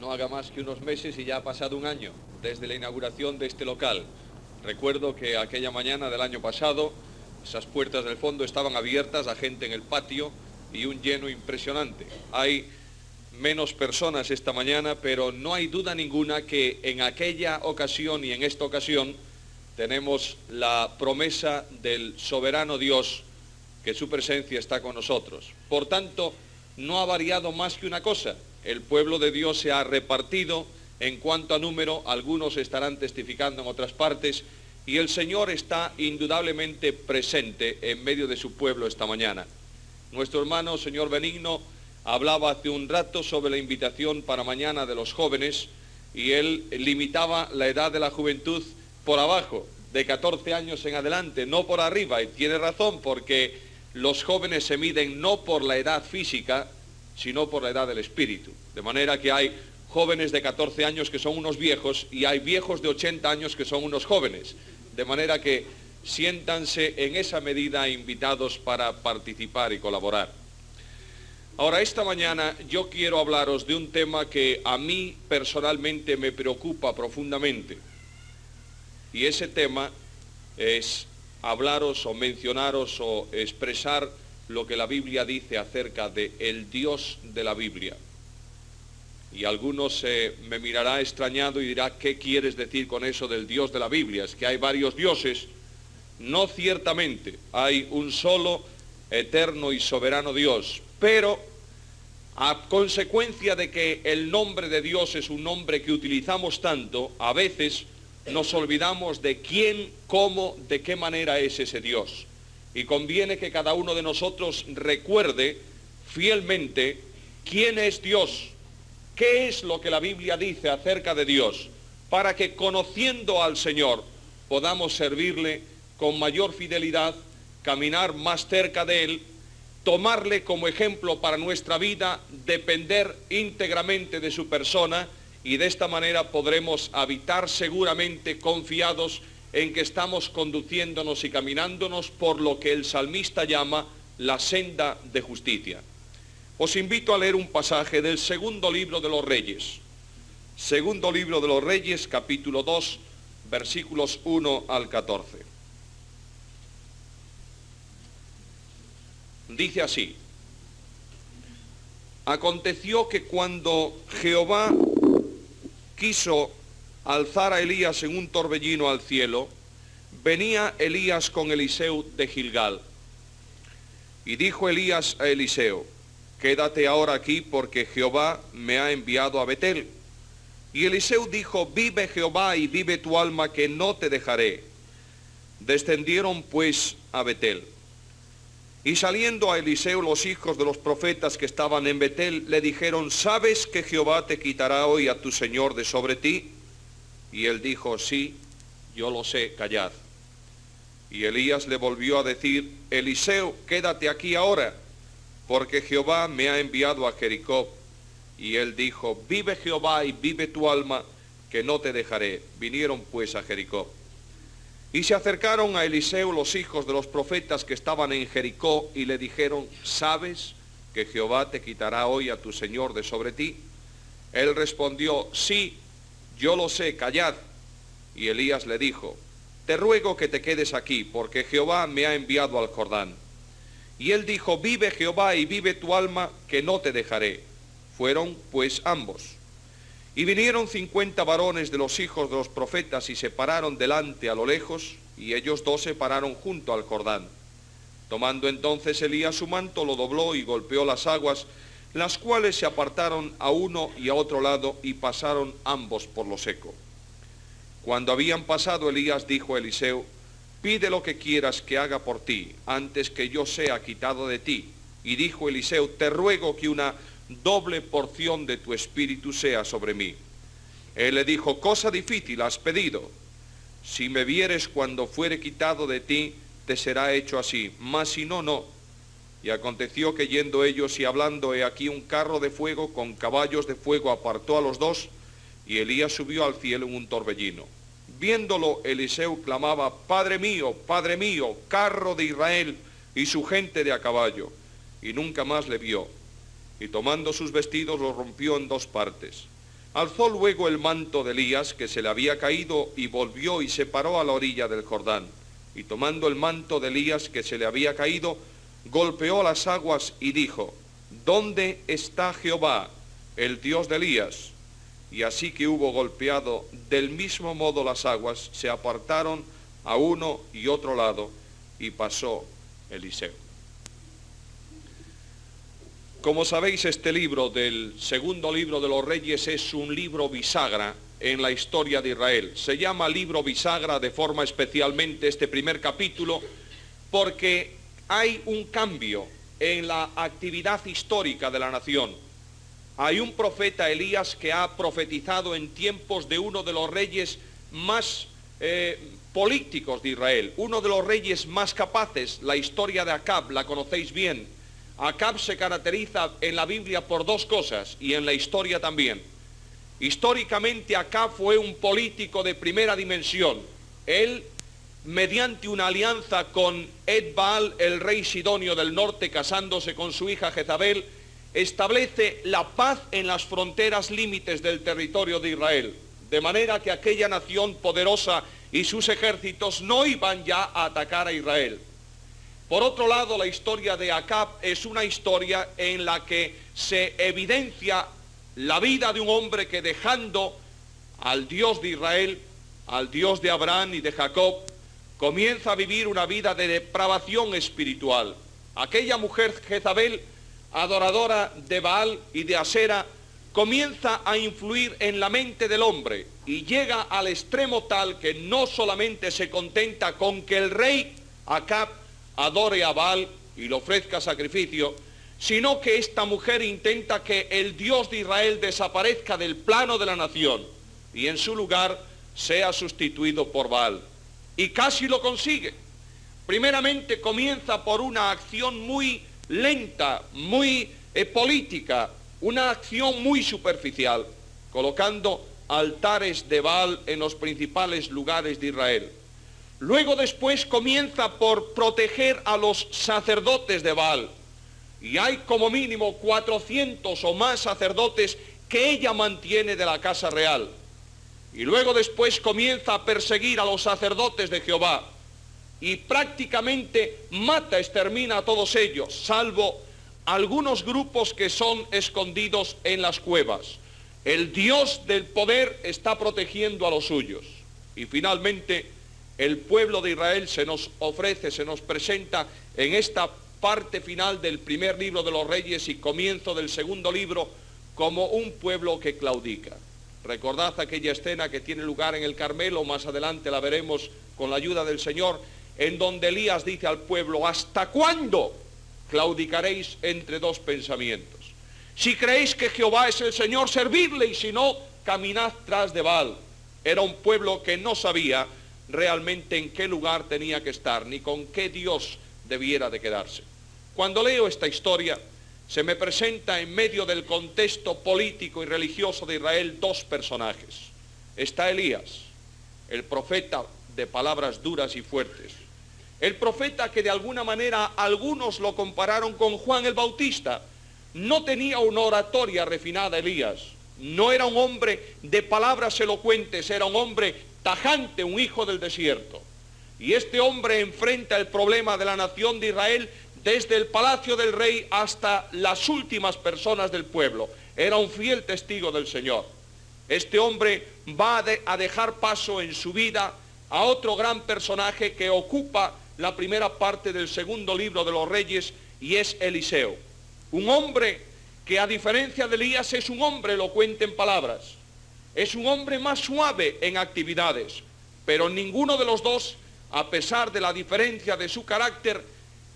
no haga más que unos meses y ya ha pasado un año desde la inauguración de este local. Recuerdo que aquella mañana del año pasado, esas puertas del fondo estaban abiertas, la gente en el patio y un lleno impresionante. Hay menos personas esta mañana, pero no hay duda ninguna que en aquella ocasión y en esta ocasión tenemos la promesa del soberano Dios, que su presencia está con nosotros. Por tanto, no ha variado más que una cosa: el pueblo de Dios se ha repartido en cuanto a número, algunos estarán testificando en otras partes, y el Señor está indudablemente presente en medio de su pueblo esta mañana. Nuestro hermano, señor Benigno, hablaba hace un rato sobre la invitación para mañana de los jóvenes, y él limitaba la edad de la juventud por abajo, de 14 años en adelante, no por arriba, y tiene razón, porque los jóvenes se miden no por la edad física, sino por la edad del espíritu. De manera que hay jóvenes de 14 años que son unos viejos y hay viejos de 80 años que son unos jóvenes. De manera que siéntanse en esa medida invitados para participar y colaborar. Ahora, esta mañana yo quiero hablaros de un tema que a mí personalmente me preocupa profundamente. Y ese tema es hablaros o mencionaros o expresar lo que la Biblia dice acerca de el Dios de la Biblia. Y algunos me mirará extrañado y dirá: ¿qué quieres decir con eso del Dios de la Biblia? Es que hay varios dioses. No, ciertamente, hay un solo eterno y soberano Dios, pero a consecuencia de que el nombre de Dios es un nombre que utilizamos tanto, a veces nos olvidamos de quién, cómo, de qué manera es ese Dios. Y conviene que cada uno de nosotros recuerde fielmente quién es Dios, qué es lo que la Biblia dice acerca de Dios, para que, conociendo al Señor, podamos servirle con mayor fidelidad, caminar más cerca de Él, tomarle como ejemplo para nuestra vida, depender íntegramente de su persona, y de esta manera podremos habitar seguramente confiados en que estamos conduciéndonos y caminándonos por lo que el salmista llama la senda de justicia. Os invito a leer un pasaje del segundo libro de los Reyes. Segundo libro de los Reyes, capítulo 2, versículos 1 al 14. Dice así: aconteció que cuando Jehová quiso alzar a Elías en un torbellino al cielo, venía Elías con Eliseo de Gilgal. Y dijo Elías a Eliseo: quédate ahora aquí, porque Jehová me ha enviado a Betel. Y Eliseo dijo: vive Jehová y vive tu alma, que no te dejaré. Descendieron pues a Betel. Y saliendo a Eliseo los hijos de los profetas que estaban en Betel, le dijeron: ¿sabes que Jehová te quitará hoy a tu señor de sobre ti? Y él dijo: sí, yo lo sé, callad. Y Elías le volvió a decir: Eliseo, quédate aquí ahora, porque Jehová me ha enviado a Jericó. Y él dijo: vive Jehová y vive tu alma, que no te dejaré. Vinieron pues a Jericó. Y se acercaron a Eliseo los hijos de los profetas que estaban en Jericó, y le dijeron: ¿sabes que Jehová te quitará hoy a tu señor de sobre ti? Él respondió: sí, yo lo sé, callad. Y Elías le dijo: te ruego que te quedes aquí, porque Jehová me ha enviado al Jordán. Y él dijo: vive Jehová y vive tu alma, que no te dejaré. Fueron pues ambos. Y vinieron 50 varones de los hijos de los profetas y se pararon delante a lo lejos, y ellos dos se pararon junto al Jordán. Tomando entonces Elías su manto, lo dobló y golpeó las aguas, las cuales se apartaron a uno y a otro lado, y pasaron ambos por lo seco. Cuando habían pasado, Elías dijo a Eliseo: pide lo que quieras que haga por ti, antes que yo sea quitado de ti. Y dijo Eliseo: te ruego que una doble porción de tu espíritu sea sobre mí. Él le dijo: cosa difícil has pedido. Si me vieres cuando fuere quitado de ti, te será hecho así, mas si no, no. Y aconteció que yendo ellos y hablando, he aquí un carro de fuego con caballos de fuego apartó a los dos, y Elías subió al cielo en un torbellino. Viéndolo, Eliseo clamaba: Padre mío, carro de Israel y su gente de a caballo. Y nunca más le vio. Y tomando sus vestidos los rompió en dos partes. Alzó luego el manto de Elías, que se le había caído, y volvió y se paró a la orilla del Jordán. Y tomando el manto de Elías, que se le había caído, golpeó las aguas y dijo: ¿Dónde está Jehová, el Dios de Elías? Y así que hubo golpeado del mismo modo las aguas, se apartaron a uno y otro lado, y pasó Eliseo. Como sabéis, este libro del segundo libro de los Reyes es un libro bisagra en la historia de Israel. Se llama libro bisagra de forma especialmente este primer capítulo porque hay un cambio en la actividad histórica de la nación. Hay un profeta, Elías, que ha profetizado en tiempos de uno de los reyes más políticos de Israel, uno de los reyes más capaces. La historia de Acab la conocéis bien. Acab se caracteriza en la Biblia por dos cosas y en la historia también. Históricamente Acab fue un político de primera dimensión. Él, mediante una alianza con Ed-Baal, el rey sidonio del norte, casándose con su hija Jezabel, establece la paz en las fronteras límites del territorio de Israel, de manera que aquella nación poderosa y sus ejércitos no iban ya a atacar a Israel. Por otro lado, la historia de Acab es una historia en la que se evidencia la vida de un hombre que, dejando al Dios de Israel, al Dios de Abraham y de Jacob, comienza a vivir una vida de depravación espiritual. Aquella mujer Jezabel, adoradora de Baal y de Asera, comienza a influir en la mente del hombre y llega al extremo tal que no solamente se contenta con que el rey Acab adore a Baal y le ofrezca sacrificio, sino que esta mujer intenta que el Dios de Israel desaparezca del plano de la nación y en su lugar sea sustituido por Baal. Y casi lo consigue. Primeramente comienza por una acción muy lenta, muy política, una acción muy superficial, colocando altares de Baal en los principales lugares de Israel. Luego después comienza por proteger a los sacerdotes de Baal. Y hay como mínimo 400 o más sacerdotes que ella mantiene de la casa real. Y luego después comienza a perseguir a los sacerdotes de Jehová. Y prácticamente mata, extermina a todos ellos, salvo algunos grupos que son escondidos en las cuevas. El Dios del poder está protegiendo a los suyos. Y finalmente el pueblo de Israel se nos ofrece, se nos presenta en esta parte final del primer libro de los Reyes y comienzo del segundo libro como un pueblo que claudica. Recordad aquella escena que tiene lugar en el Carmelo, más adelante la veremos con la ayuda del Señor, en donde Elías dice al pueblo: ¿hasta cuándo claudicaréis entre dos pensamientos? Si creéis que Jehová es el Señor, servidle, y si no, caminad tras de Baal. Era un pueblo que no sabía realmente en qué lugar tenía que estar, ni con qué Dios debiera de quedarse. Cuando leo esta historia, se me presenta en medio del contexto político y religioso de Israel dos personajes. Está Elías, el profeta de palabras duras y fuertes. El profeta que de alguna manera algunos lo compararon con Juan el Bautista. No tenía una oratoria refinada Elías. No era un hombre de palabras elocuentes, era un hombre tajante, un hijo del desierto. Y este hombre enfrenta el problema de la nación de Israel desde el palacio del rey hasta las últimas personas del pueblo. Era un fiel testigo del Señor. Este hombre va a dejar paso en su vida a otro gran personaje que ocupa la primera parte del segundo libro de los Reyes, y es Eliseo. Un hombre que, a diferencia de Elías, es un hombre elocuente en palabras. Es un hombre más suave en actividades, pero ninguno de los dos, a pesar de la diferencia de su carácter,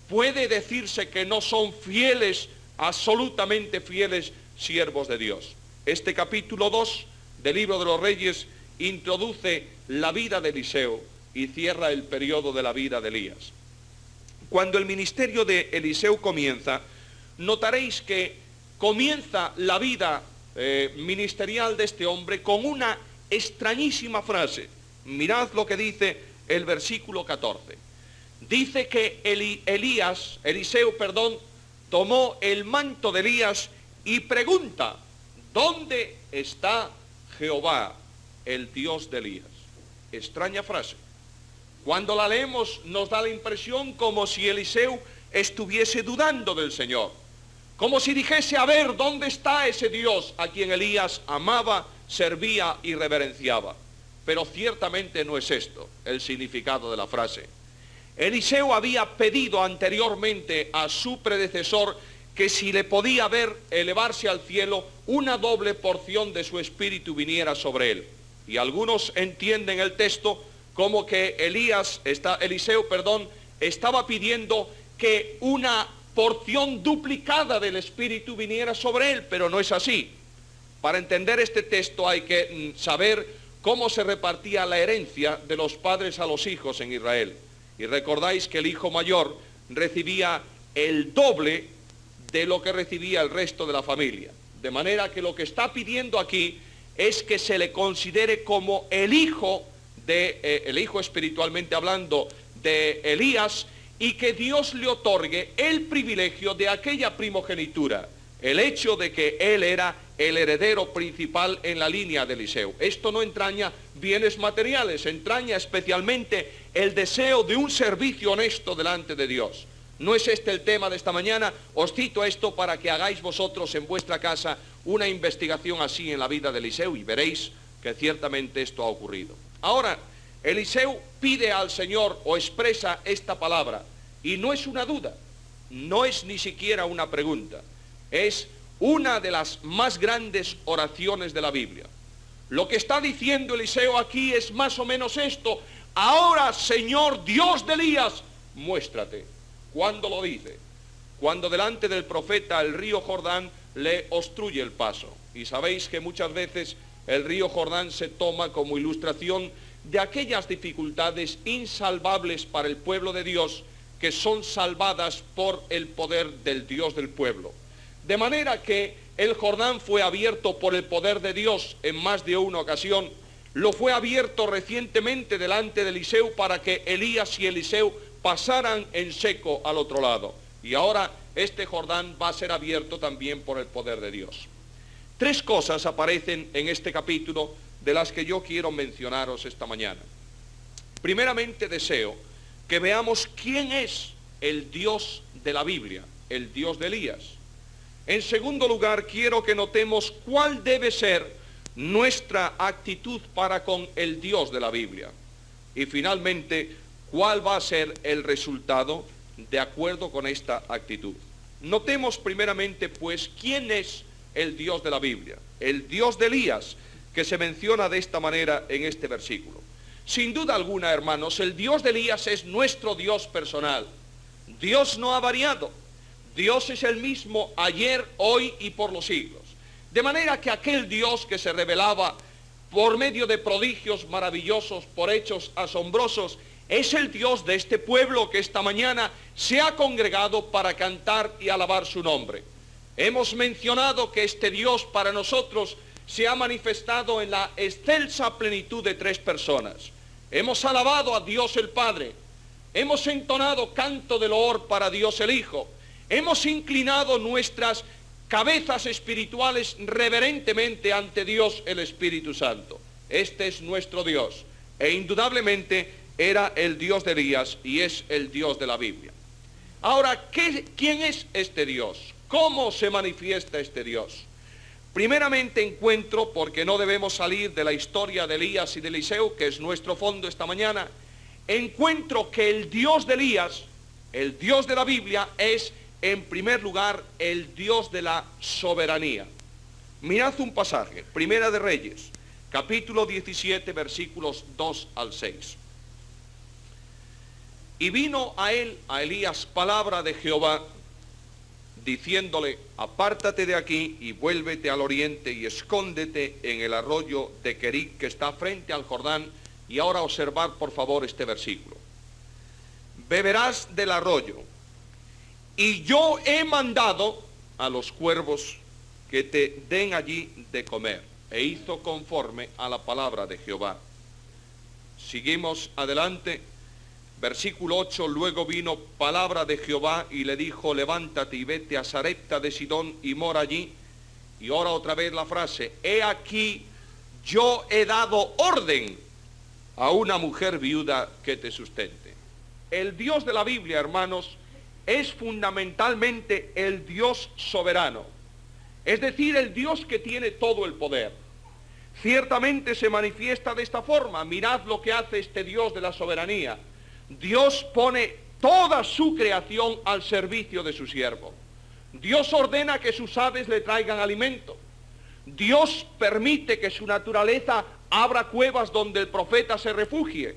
puede decirse que no son fieles, absolutamente fieles siervos de Dios. Este capítulo 2 del libro de los Reyes introduce la vida de Eliseo y cierra el periodo de la vida de Elías. Cuando el ministerio de Eliseo comienza, notaréis que comienza la vida ministerial de este hombre con una extrañísima frase. Mirad lo que dice el versículo 14. Dice que Eliseo, tomó el manto de Elías y pregunta: ¿dónde está Jehová, el Dios de Elías. Extraña frase. Cuando la leemos nos da la impresión como si Eliseo estuviese dudando del Señor, como si dijese, a ver, ¿dónde está ese Dios a quien Elías amaba, servía y reverenciaba? Pero ciertamente no es esto el significado de la frase. Eliseo había pedido anteriormente a su predecesor que si le podía ver elevarse al cielo, una doble porción de su espíritu viniera sobre él. Y algunos entienden el texto como que Eliseo estaba pidiendo que una porción duplicada del espíritu viniera sobre él, pero no es así. Para entender este texto hay que saber cómo se repartía la herencia de los padres a los hijos en Israel. Y recordáis que el hijo mayor recibía el doble de lo que recibía el resto de la familia. De manera que lo que está pidiendo aquí es que se le considere como el hijo espiritualmente hablando de Elías, y que Dios le otorgue el privilegio de aquella primogenitura, el hecho de que él era el heredero principal en la línea de Eliseo. Esto no entraña bienes materiales, entraña especialmente el deseo de un servicio honesto delante de Dios. No es este el tema de esta mañana, os cito esto para que hagáis vosotros en vuestra casa una investigación así en la vida de Eliseo y veréis que ciertamente esto ha ocurrido. Ahora, Eliseo pide al Señor o expresa esta palabra, y no es una duda, no es ni siquiera una pregunta, es una de las más grandes oraciones de la Biblia. Lo que está diciendo Eliseo aquí es más o menos esto: ahora, Señor Dios de Elías, muéstrate. ¿Cuándo lo dice? Cuando delante del profeta el río Jordán le obstruye el paso. Y sabéis que muchas veces el río Jordán se toma como ilustración de aquellas dificultades insalvables para el pueblo de Dios, que son salvadas por el poder del Dios del pueblo. De manera que el Jordán fue abierto por el poder de Dios en más de una ocasión. Lo fue abierto recientemente delante de Eliseo para que Elías y Eliseo pasaran en seco al otro lado. Y ahora este Jordán va a ser abierto también por el poder de Dios. Tres cosas aparecen en este capítulo de las que yo quiero mencionaros esta mañana. Primeramente, deseo que veamos quién es el Dios de la Biblia, el Dios de Elías. En segundo lugar, quiero que notemos cuál debe ser nuestra actitud para con el Dios de la Biblia. Y finalmente, cuál va a ser el resultado de acuerdo con esta actitud. Notemos primeramente, pues, quién es el Dios de la Biblia, el Dios de Elías, que se menciona de esta manera en este versículo. Sin duda alguna, hermanos, el Dios de Elías es nuestro Dios personal. Dios no ha variado. Dios es el mismo ayer, hoy y por los siglos. De manera que aquel Dios que se revelaba por medio de prodigios maravillosos, por hechos asombrosos, es el Dios de este pueblo que esta mañana se ha congregado para cantar y alabar su nombre. Hemos mencionado que este Dios para nosotros se ha manifestado en la excelsa plenitud de tres personas. Hemos alabado a Dios el Padre, hemos entonado canto de loor para Dios el Hijo, hemos inclinado nuestras cabezas espirituales reverentemente ante Dios el Espíritu Santo. Este es nuestro Dios, e indudablemente era el Dios de Elías y es el Dios de la Biblia. Ahora, ¿quién es este Dios? ¿Cómo se manifiesta este Dios? Primeramente encuentro, porque no debemos salir de la historia de Elías y de Eliseo, que es nuestro fondo esta mañana, encuentro que el Dios de Elías, el Dios de la Biblia, es en primer lugar el Dios de la soberanía. Mirad un pasaje, Primera de Reyes, capítulo 17, versículos 2 al 6. Y vino a él, a Elías, palabra de Jehová, diciéndole: apártate de aquí y vuélvete al oriente y escóndete en el arroyo de Querit que está frente al Jordán. Y ahora observad por favor este versículo: beberás del arroyo, y yo he mandado a los cuervos que te den allí de comer. E hizo conforme a la palabra de Jehová. Seguimos adelante. Versículo 8, luego vino palabra de Jehová y le dijo: levántate y vete a Sarepta de Sidón y mora allí. Y ahora otra vez la frase: he aquí yo he dado orden a una mujer viuda que te sustente. El Dios de la Biblia, hermanos, es fundamentalmente el Dios soberano, es decir, el Dios que tiene todo el poder. Ciertamente se manifiesta de esta forma. Mirad lo que hace este Dios de la soberanía. Dios pone toda su creación al servicio de su siervo. Dios ordena que sus aves le traigan alimento. Dios permite que su naturaleza abra cuevas donde el profeta se refugie.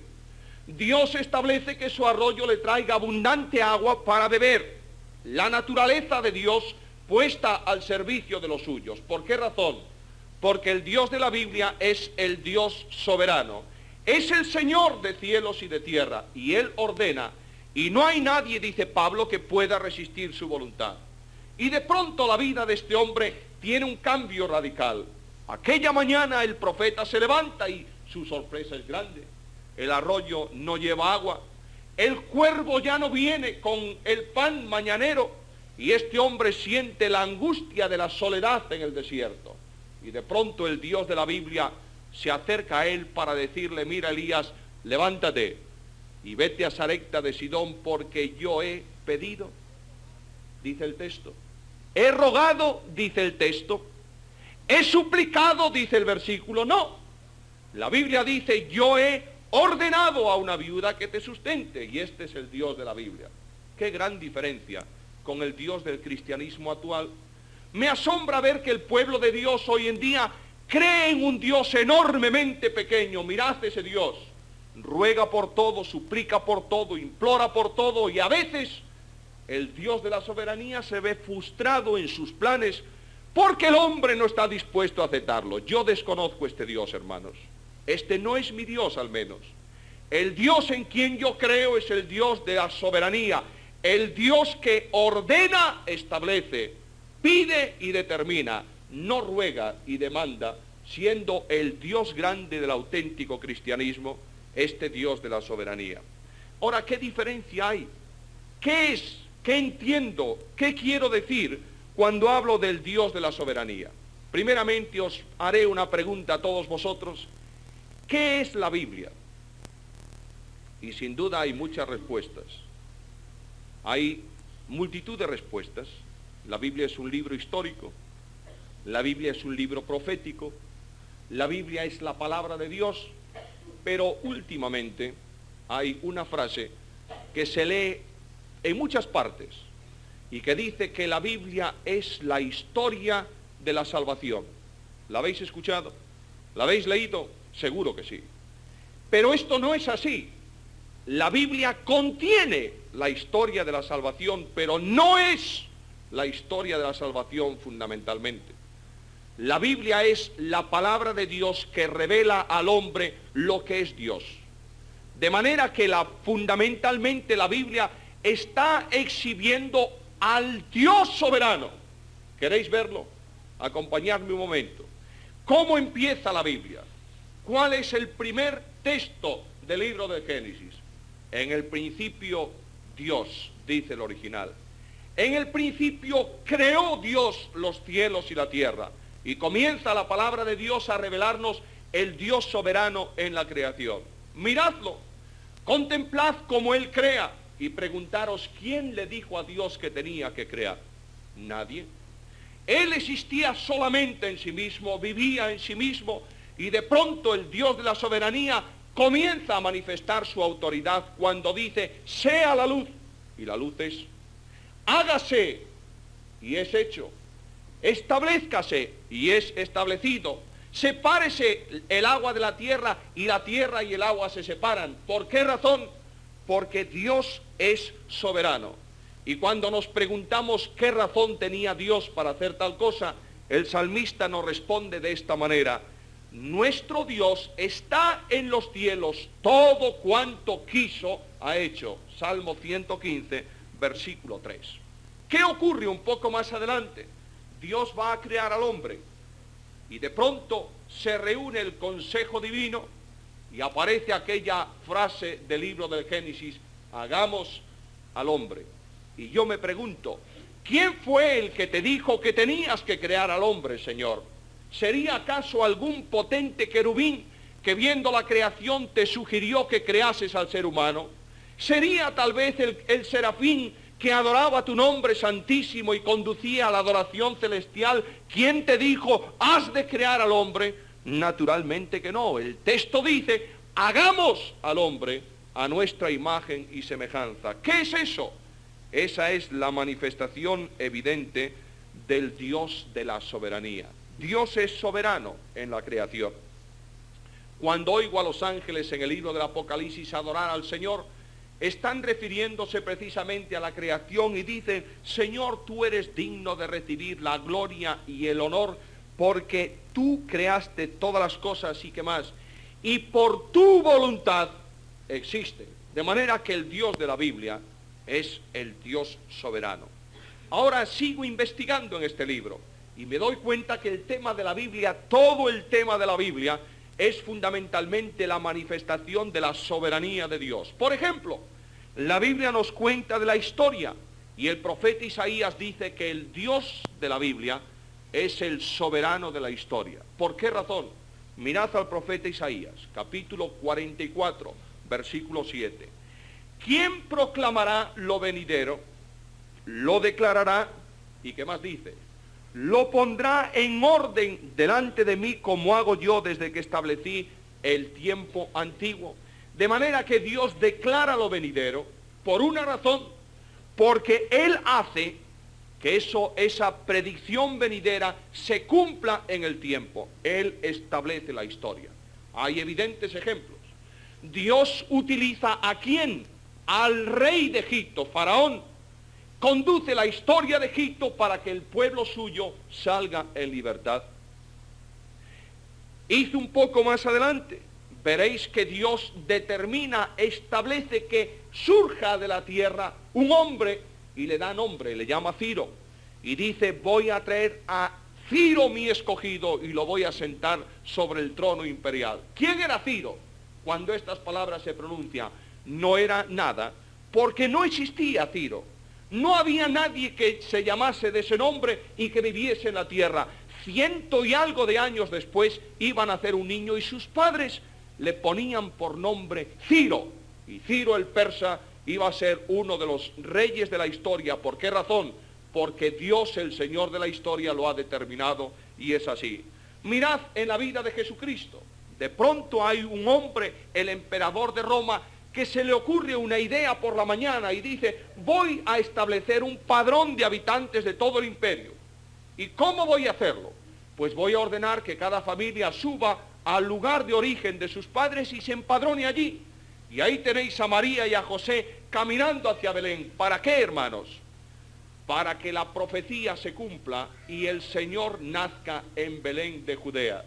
Dios establece que su arroyo le traiga abundante agua para beber. La naturaleza de Dios puesta al servicio de los suyos. ¿Por qué razón? Porque el Dios de la Biblia es el Dios soberano. Es el Señor de cielos y de tierra, y Él ordena, y no hay nadie, dice Pablo, que pueda resistir su voluntad. Y de pronto la vida de este hombre tiene un cambio radical. Aquella mañana el profeta se levanta y su sorpresa es grande. El arroyo no lleva agua, el cuervo ya no viene con el pan mañanero, y este hombre siente la angustia de la soledad en el desierto. Y de pronto el Dios de la Biblia se acerca a él para decirle: mira, Elías, levántate y vete a Sarepta de Sidón, porque yo he pedido, dice el texto. He rogado, dice el texto. He suplicado, dice el versículo. No, la Biblia dice: yo he ordenado a una viuda que te sustente, y este es el Dios de la Biblia. Qué gran diferencia con el Dios del cristianismo actual. Me asombra ver que el pueblo de Dios hoy en día cree en un Dios enormemente pequeño. Mirad ese Dios, ruega por todo, suplica por todo, implora por todo, y a veces el Dios de la soberanía se ve frustrado en sus planes porque el hombre no está dispuesto a aceptarlo. Yo desconozco este Dios, hermanos. Este no es mi Dios, al menos. El Dios en quien yo creo es el Dios de la soberanía, el Dios que ordena, establece, pide y determina, no ruega y demanda, siendo el Dios grande del auténtico cristianismo, este Dios de la soberanía. Ahora, ¿qué diferencia hay? ¿Qué es? ¿Qué entiendo? ¿Qué quiero decir cuando hablo del Dios de la soberanía? Primeramente os haré una pregunta a todos vosotros. ¿Qué es la Biblia? Y sin duda hay muchas respuestas. Hay multitud de respuestas. La Biblia es un libro histórico. La Biblia es un libro profético. La Biblia es la palabra de Dios. Pero últimamente hay una frase que se lee en muchas partes y que dice que la Biblia es la historia de la salvación. ¿La habéis escuchado? ¿La habéis leído? Seguro que sí. Pero esto no es así. La Biblia contiene la historia de la salvación, pero no es la historia de la salvación fundamentalmente. La Biblia es la palabra de Dios que revela al hombre lo que es Dios. De manera que fundamentalmente la Biblia está exhibiendo al Dios soberano. ¿Queréis verlo? Acompañadme un momento. ¿Cómo empieza la Biblia? ¿Cuál es el primer texto del libro de Génesis? En el principio Dios, dice el original. En el principio creó Dios los cielos y la tierra. Y comienza la palabra de Dios a revelarnos el Dios soberano en la creación. Miradlo, contemplad cómo Él crea y preguntaros: ¿quién le dijo a Dios que tenía que crear? Nadie. Él existía solamente en sí mismo, vivía en sí mismo, y de pronto el Dios de la soberanía comienza a manifestar su autoridad cuando dice: sea la luz, y la luz es. Hágase, y es hecho. Establezcase, y es establecido. Sepárese el agua de la tierra y el agua se separan. ¿Por qué razón? Porque Dios es soberano. Y cuando nos preguntamos qué razón tenía Dios para hacer tal cosa, el salmista nos responde de esta manera: nuestro Dios está en los cielos, todo cuanto quiso ha hecho. Salmo 115, versículo 3. ¿Qué ocurre un poco más adelante? Dios va a crear al hombre y de pronto se reúne el consejo divino y aparece aquella frase del libro del Génesis: hagamos al hombre. Y yo me pregunto, ¿quién fue el que te dijo que tenías que crear al hombre, Señor? ¿Sería acaso algún potente querubín que viendo la creación te sugirió que creases al ser humano? ¿Sería tal vez el serafín que adoraba tu nombre santísimo y conducía a la adoración celestial quien te dijo, has de crear al hombre? Naturalmente que no. El texto dice, hagamos al hombre a nuestra imagen y semejanza. ¿Qué es eso? Esa es la manifestación evidente del Dios de la soberanía. Dios es soberano en la creación. Cuando oigo a los ángeles en el libro del Apocalipsis adorar al Señor, están refiriéndose precisamente a la creación y dicen, Señor, tú eres digno de recibir la gloria y el honor porque tú creaste todas las cosas y que más, y por tu voluntad existe. De manera que el Dios de la Biblia es el Dios soberano. Ahora sigo investigando en este libro y me doy cuenta que el tema de la Biblia, todo el tema de la Biblia, es fundamentalmente la manifestación de la soberanía de Dios. Por ejemplo, la Biblia nos cuenta de la historia y el profeta Isaías dice que el Dios de la Biblia es el soberano de la historia. ¿Por qué razón? Mirad al profeta Isaías, capítulo 44, versículo 7. ¿Quién proclamará lo venidero? Lo declarará, ¿y qué más dice? Lo pondrá en orden delante de mí como hago yo desde que establecí el tiempo antiguo. De manera que Dios declara lo venidero por una razón, porque Él hace que esa predicción venidera se cumpla en el tiempo. Él establece la historia. Hay evidentes ejemplos. Dios utiliza ¿a quién? Al rey de Egipto, Faraón. Conduce la historia de Egipto para que el pueblo suyo salga en libertad. Hizo un poco más adelante. Veréis que Dios determina, establece que surja de la tierra un hombre y le da nombre, le llama Ciro. Y dice, voy a traer a Ciro mi escogido y lo voy a sentar sobre el trono imperial. ¿Quién era Ciro? Cuando estas palabras se pronuncian, no era nada, porque no existía Ciro. No había nadie que se llamase de ese nombre y que viviese en la tierra. 100 y algo de años después iba a nacer un niño y sus padres le ponían por nombre Ciro. Y Ciro el persa iba a ser uno de los reyes de la historia. ¿Por qué razón? Porque Dios, el Señor de la historia, lo ha determinado y es así. Mirad en la vida de Jesucristo. De pronto hay un hombre, el emperador de Roma, que se le ocurre una idea por la mañana y dice, voy a establecer un padrón de habitantes de todo el imperio. ¿Y cómo voy a hacerlo? Pues voy a ordenar que cada familia suba al lugar de origen de sus padres y se empadrone allí. Y ahí tenéis a María y a José caminando hacia Belén. ¿Para qué, hermanos? Para que la profecía se cumpla y el Señor nazca en Belén de Judea.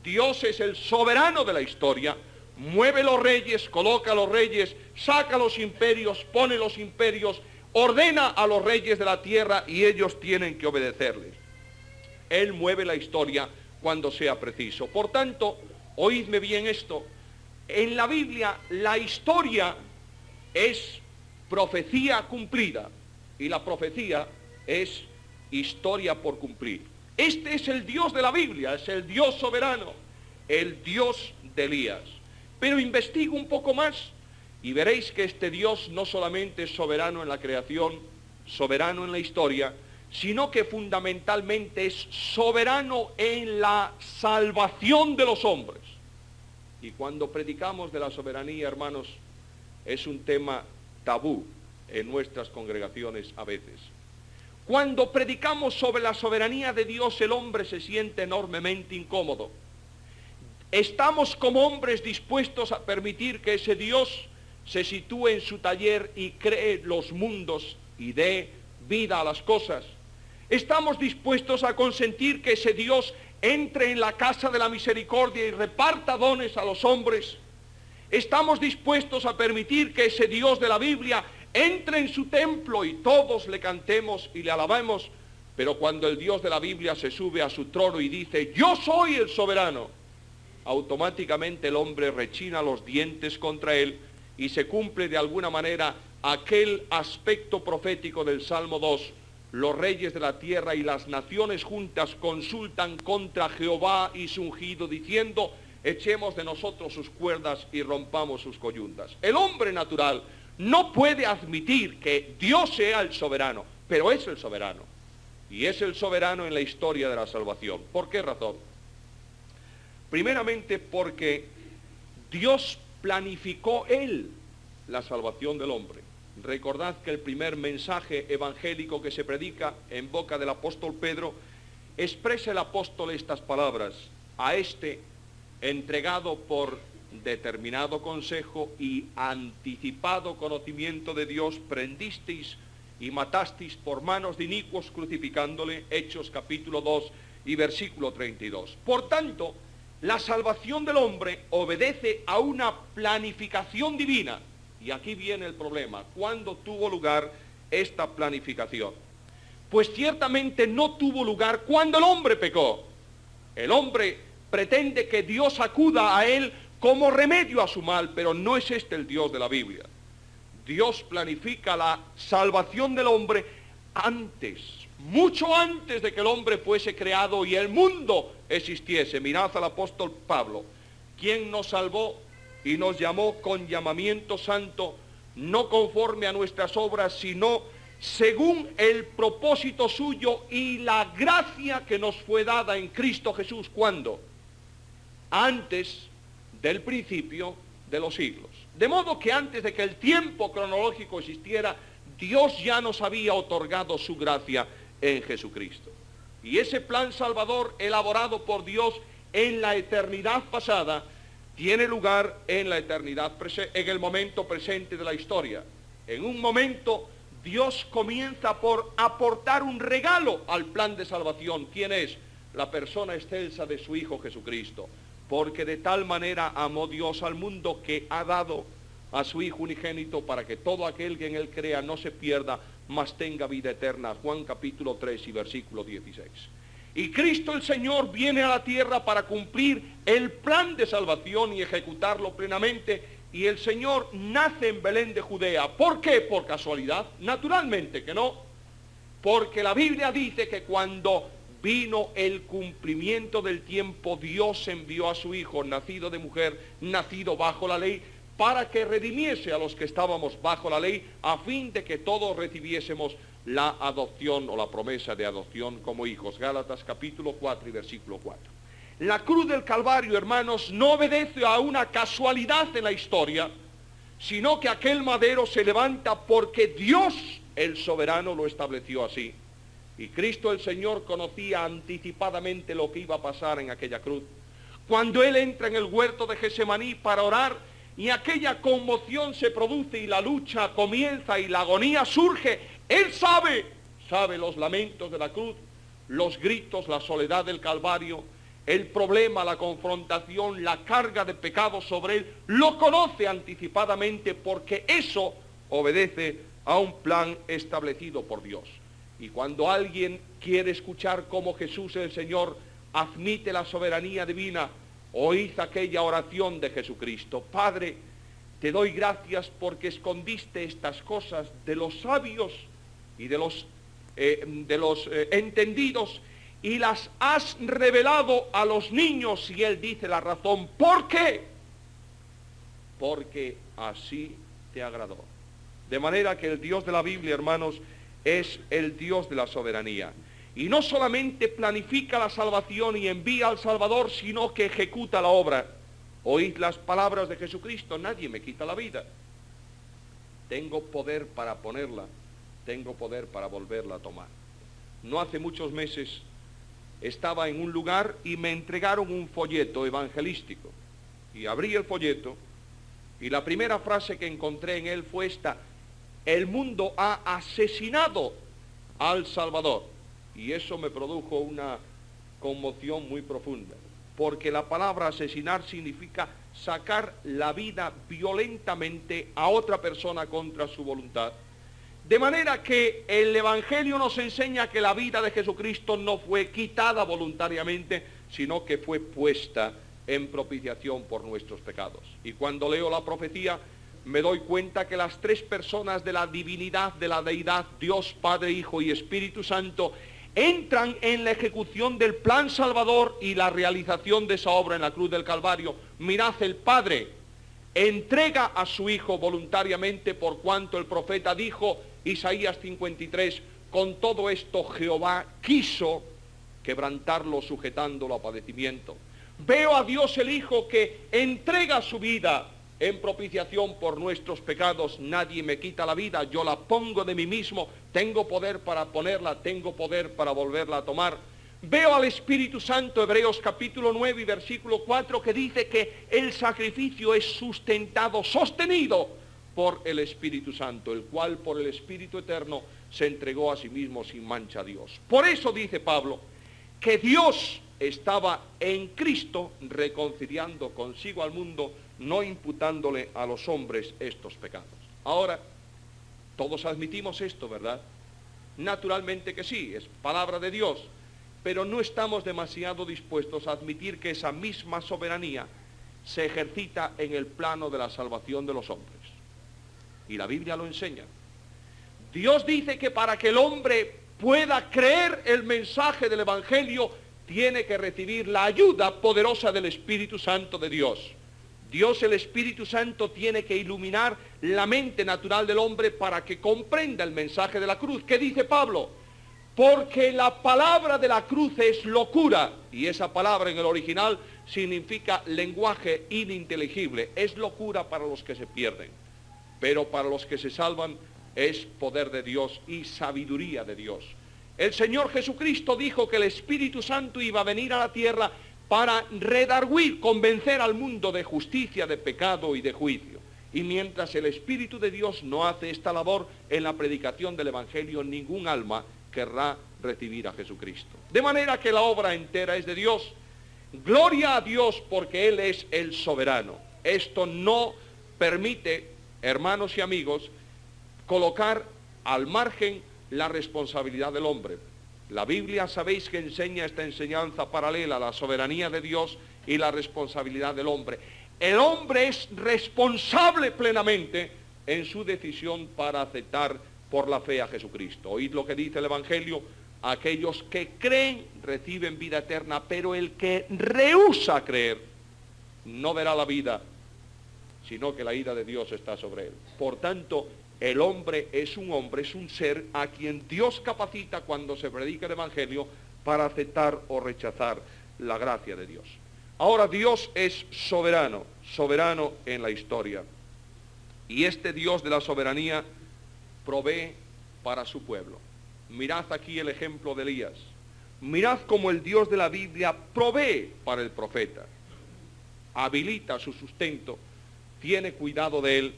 Dios es el soberano de la historia. Mueve los reyes, coloca los reyes, saca los imperios, pone los imperios, ordena a los reyes de la tierra y ellos tienen que obedecerles. Él mueve la historia cuando sea preciso. Por tanto, oídme bien esto, en la Biblia la historia es profecía cumplida y la profecía es historia por cumplir. Este es el Dios de la Biblia, es el Dios soberano, el Dios de Elías. Pero investigo un poco más y veréis que este Dios no solamente es soberano en la creación, soberano en la historia, sino que fundamentalmente es soberano en la salvación de los hombres. Y cuando predicamos de la soberanía, hermanos, es un tema tabú en nuestras congregaciones a veces. Cuando predicamos sobre la soberanía de Dios, el hombre se siente enormemente incómodo. Estamos como hombres dispuestos a permitir que ese Dios se sitúe en su taller y cree los mundos y dé vida a las cosas. Estamos dispuestos a consentir que ese Dios entre en la casa de la misericordia y reparta dones a los hombres. Estamos dispuestos a permitir que ese Dios de la Biblia entre en su templo y todos le cantemos y le alabemos. Pero cuando el Dios de la Biblia se sube a su trono y dice, yo soy el soberano, automáticamente el hombre rechina los dientes contra él y se cumple de alguna manera aquel aspecto profético del Salmo 2, los reyes de la tierra y las naciones juntas consultan contra Jehová y su ungido, diciendo, echemos de nosotros sus cuerdas y rompamos sus coyuntas. El hombre natural no puede admitir que Dios sea el soberano, pero es el soberano. Y es el soberano en la historia de la salvación. ¿Por qué razón? Primeramente porque Dios planificó Él la salvación del hombre. Recordad que el primer mensaje evangélico que se predica en boca del apóstol Pedro, expresa el apóstol estas palabras: a este, entregado por determinado consejo y anticipado conocimiento de Dios, prendisteis y matasteis por manos de inicuos crucificándole. Hechos capítulo 2 y versículo 32. Por tanto, la salvación del hombre obedece a una planificación divina. Y aquí viene el problema. ¿Cuándo tuvo lugar esta planificación? Pues ciertamente no tuvo lugar cuando el hombre pecó. El hombre pretende que Dios acuda a él como remedio a su mal, pero no es este el Dios de la Biblia. Dios planifica la salvación del hombre antes, mucho antes de que el hombre fuese creado y el mundo existiese. Mirad al apóstol Pablo, quien nos salvó y nos llamó con llamamiento santo, no conforme a nuestras obras, sino según el propósito suyo y la gracia que nos fue dada en Cristo Jesús. ¿Cuándo? Antes del principio de los siglos. De modo que antes de que el tiempo cronológico existiera, Dios ya nos había otorgado su gracia en Jesucristo. Y ese plan salvador elaborado por Dios en la eternidad pasada tiene lugar en la eternidad en el momento presente de la historia. En un momento Dios comienza por aportar un regalo al plan de salvación. ¿Quién es? La persona excelsa de su Hijo Jesucristo. Porque de tal manera amó Dios al mundo que ha dado a su Hijo unigénito para que todo aquel que en él crea no se pierda, mas tenga vida eterna. Juan capítulo 3 y versículo 16. Y Cristo el Señor viene a la tierra para cumplir el plan de salvación y ejecutarlo plenamente. Y el Señor nace en Belén de Judea. ¿Por qué? ¿Por casualidad? Naturalmente que no. Porque la Biblia dice que cuando vino el cumplimiento del tiempo, Dios envió a su Hijo, nacido de mujer, nacido bajo la ley, para que redimiese a los que estábamos bajo la ley, a fin de que todos recibiésemos la adopción o la promesa de adopción como hijos. Gálatas capítulo 4 y versículo 4. La cruz del Calvario, hermanos, no obedece a una casualidad en la historia, sino que aquel madero se levanta porque Dios, el soberano, lo estableció así. Y Cristo el Señor conocía anticipadamente lo que iba a pasar en aquella cruz. Cuando Él entra en el huerto de Getsemaní para orar, y aquella conmoción se produce y la lucha comienza y la agonía surge, Él sabe los lamentos de la cruz, los gritos, la soledad del Calvario, el problema, la confrontación, la carga de pecado sobre Él, lo conoce anticipadamente porque eso obedece a un plan establecido por Dios. Y cuando alguien quiere escuchar cómo Jesús el Señor admite la soberanía divina, oíd aquella oración de Jesucristo: Padre, te doy gracias porque escondiste estas cosas de los sabios y de los entendidos y las has revelado a los niños. Y Él dice la razón. ¿Por qué? Porque así te agradó. De manera que el Dios de la Biblia, hermanos, es el Dios de la soberanía. Y no solamente planifica la salvación y envía al Salvador, sino que ejecuta la obra. Oíd las palabras de Jesucristo: nadie me quita la vida. Tengo poder para ponerla, tengo poder para volverla a tomar. No hace muchos meses estaba en un lugar y me entregaron un folleto evangelístico. Y abrí el folleto y la primera frase que encontré en él fue esta: el mundo ha asesinado al Salvador. Y eso me produjo una conmoción muy profunda, porque la palabra asesinar significa sacar la vida violentamente a otra persona contra su voluntad. De manera que el Evangelio nos enseña que la vida de Jesucristo no fue quitada voluntariamente, sino que fue puesta en propiciación por nuestros pecados. Y cuando leo la profecía, me doy cuenta que las tres personas de la divinidad, de la deidad, Dios, Padre, Hijo y Espíritu Santo, entran en la ejecución del plan salvador y la realización de esa obra en la cruz del Calvario. Mirad, el Padre entrega a su Hijo voluntariamente, por cuanto el profeta dijo, Isaías 53, con todo esto Jehová quiso quebrantarlo, sujetándolo a padecimiento. Veo a Dios el Hijo que entrega su vida en propiciación por nuestros pecados. Nadie me quita la vida, yo la pongo de mí mismo. Tengo poder para ponerla, tengo poder para volverla a tomar. Veo al Espíritu Santo, Hebreos capítulo 9 y versículo 4, que dice que el sacrificio es sustentado, sostenido por el Espíritu Santo, el cual por el Espíritu Eterno se entregó a sí mismo sin mancha a Dios. Por eso dice Pablo que Dios estaba en Cristo reconciliando consigo al mundo, no imputándole a los hombres estos pecados. Ahora, todos admitimos esto, ¿verdad? Naturalmente que sí, es palabra de Dios, pero no estamos demasiado dispuestos a admitir que esa misma soberanía se ejercita en el plano de la salvación de los hombres. Y la Biblia lo enseña. Dios dice que para que el hombre pueda creer el mensaje del Evangelio, tiene que recibir la ayuda poderosa del Espíritu Santo de Dios. Dios, el Espíritu Santo, tiene que iluminar la mente natural del hombre para que comprenda el mensaje de la cruz. ¿Qué dice Pablo? Porque la palabra de la cruz es locura, y esa palabra en el original significa lenguaje ininteligible. Es locura para los que se pierden, pero para los que se salvan es poder de Dios y sabiduría de Dios. El Señor Jesucristo dijo que el Espíritu Santo iba a venir a la tierra para redarguir, convencer al mundo de justicia, de pecado y de juicio. Y mientras el Espíritu de Dios no hace esta labor en la predicación del Evangelio, ningún alma querrá recibir a Jesucristo. De manera que la obra entera es de Dios. Gloria a Dios, porque Él es el soberano. Esto no permite, hermanos y amigos, colocar al margen la responsabilidad del hombre. La Biblia, sabéis que enseña esta enseñanza paralela, la soberanía de Dios y la responsabilidad del hombre. El hombre es responsable plenamente en su decisión para aceptar por la fe a Jesucristo. Oíd lo que dice el Evangelio: aquellos que creen reciben vida eterna, pero el que rehúsa creer no verá la vida, sino que la ira de Dios está sobre él. Por tanto, el hombre, es un ser a quien Dios capacita cuando se predica el Evangelio para aceptar o rechazar la gracia de Dios. Ahora, Dios es soberano, soberano en la historia. Y este Dios de la soberanía provee para su pueblo. Mirad aquí el ejemplo de Elías. Mirad cómo el Dios de la Biblia provee para el profeta. Habilita su sustento, tiene cuidado de él.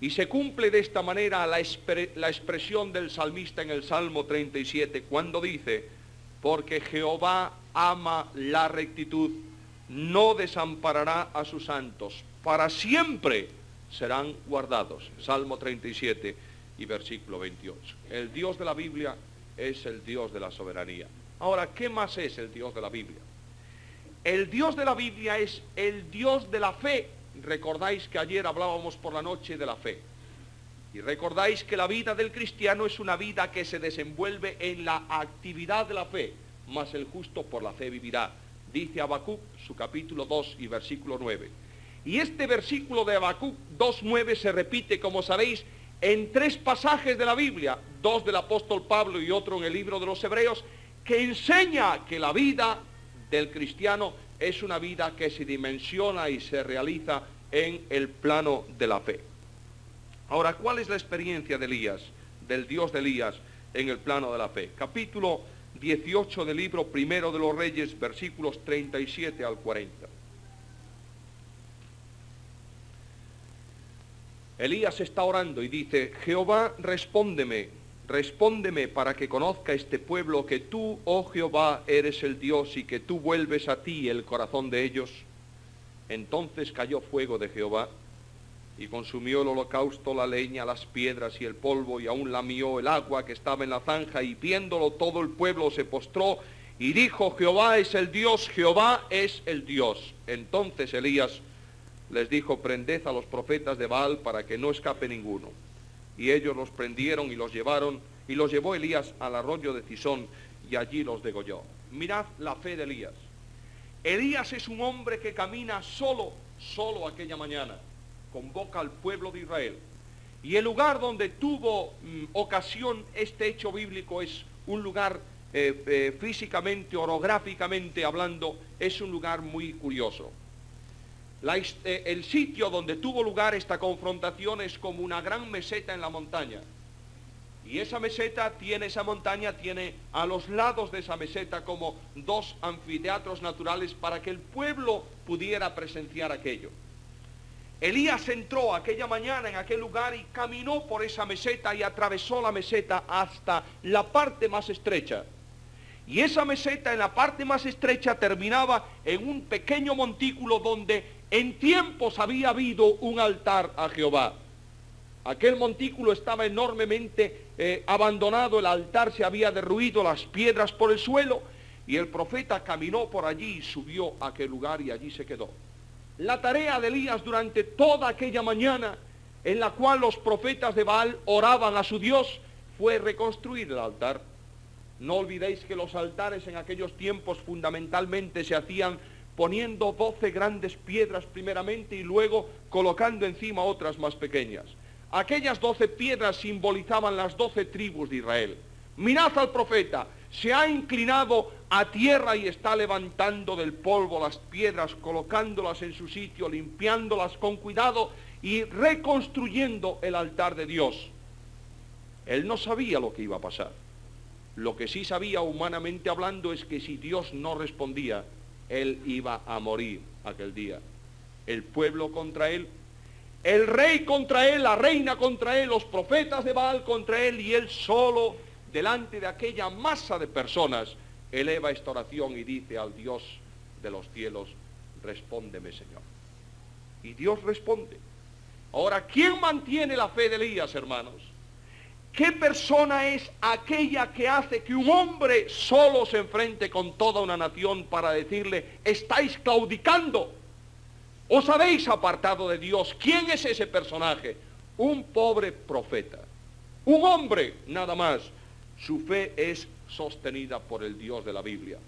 Y se cumple de esta manera la expresión del salmista en el Salmo 37, cuando dice: porque Jehová ama la rectitud, no desamparará a sus santos, para siempre serán guardados. Salmo 37 y versículo 28. El Dios de la Biblia es el Dios de la soberanía. Ahora, ¿qué más es el Dios de la Biblia? El Dios de la Biblia es el Dios de la fe. Recordáis que ayer hablábamos por la noche de la fe. Y recordáis que la vida del cristiano es una vida que se desenvuelve en la actividad de la fe. Mas el justo por la fe vivirá. Dice Habacuc, su capítulo 2 y versículo 9. Y este versículo de Habacuc 2:9 se repite, como sabéis, en 3 pasajes de la Biblia. 2 del apóstol Pablo y otro en el libro de los Hebreos, que enseña que la vida del cristiano es una vida que se dimensiona y se realiza en el plano de la fe. Ahora, ¿cuál es la experiencia de Elías, del Dios de Elías, en el plano de la fe? Capítulo 18 del libro primero de los Reyes, versículos 37 al 40. Elías está orando y dice: Jehová, respóndeme para que conozca este pueblo que tú, oh Jehová, eres el Dios y que tú vuelves a ti el corazón de ellos. Entonces cayó fuego de Jehová y consumió el holocausto, la leña, las piedras y el polvo, y aún lamió el agua que estaba en la zanja, y viéndolo todo el pueblo se postró y dijo: Jehová es el Dios, Jehová es el Dios. Entonces Elías les dijo: prended a los profetas de Baal para que no escape ninguno. Y ellos los prendieron y los llevaron, y los llevó Elías al arroyo de Cisón, y allí los degolló. Mirad la fe de Elías. Elías es un hombre que camina solo aquella mañana, convoca al pueblo de Israel. Y el lugar donde tuvo ocasión este hecho bíblico es un lugar físicamente, orográficamente hablando, es un lugar muy curioso. El sitio donde tuvo lugar esta confrontación es como una gran meseta en la montaña. Y esa montaña tiene a los lados de esa meseta como dos anfiteatros naturales para que el pueblo pudiera presenciar aquello. Elías entró aquella mañana en aquel lugar y caminó por esa meseta y atravesó la meseta hasta la parte más estrecha. Y esa meseta en la parte más estrecha terminaba en un pequeño montículo donde en tiempos había habido un altar a Jehová. Aquel montículo estaba enormemente abandonado, el altar se había derruido, las piedras por el suelo, y el profeta caminó por allí y subió a aquel lugar y allí se quedó. La tarea de Elías durante toda aquella mañana, en la cual los profetas de Baal oraban a su Dios, fue reconstruir el altar. No olvidéis que los altares en aquellos tiempos fundamentalmente se hacían poniendo 12 grandes piedras primeramente y luego colocando encima otras más pequeñas. Aquellas 12 piedras simbolizaban las 12 tribus de Israel. Mirad al profeta, se ha inclinado a tierra y está levantando del polvo las piedras, colocándolas en su sitio, limpiándolas con cuidado y reconstruyendo el altar de Dios. Él no sabía lo que iba a pasar. Lo que sí sabía humanamente hablando es que si Dios no respondía, él iba a morir aquel día. El pueblo contra él, el rey contra él, la reina contra él, los profetas de Baal contra él, y él solo delante de aquella masa de personas eleva esta oración y dice al Dios de los cielos: respóndeme, Señor. Y Dios responde. Ahora, ¿quién mantiene la fe de Elías, hermanos? ¿Qué persona es aquella que hace que un hombre solo se enfrente con toda una nación para decirle: estáis claudicando, os habéis apartado de Dios? ¿Quién es ese personaje? Un pobre profeta, un hombre nada más. Su fe es sostenida por el Dios de la Biblia.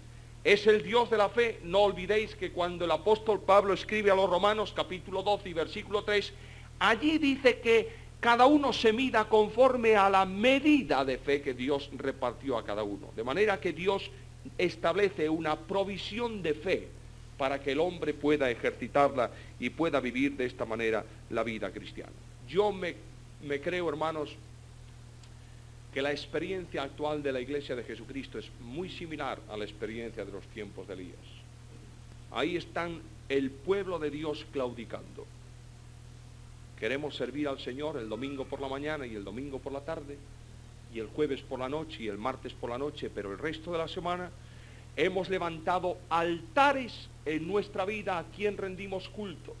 Es el Dios de la fe. No olvidéis que cuando el apóstol Pablo escribe a los Romanos capítulo 12 y versículo 3, allí dice que cada uno se mida conforme a la medida de fe que Dios repartió a cada uno. De manera que Dios establece una provisión de fe para que el hombre pueda ejercitarla y pueda vivir de esta manera la vida cristiana. Yo me creo, hermanos, que la experiencia actual de la Iglesia de Jesucristo es muy similar a la experiencia de los tiempos de Elías. Ahí están el pueblo de Dios claudicando. Queremos servir al Señor el domingo por la mañana y el domingo por la tarde, y el jueves por la noche y el martes por la noche, pero el resto de la semana hemos levantado altares en nuestra vida a quien rendimos culto.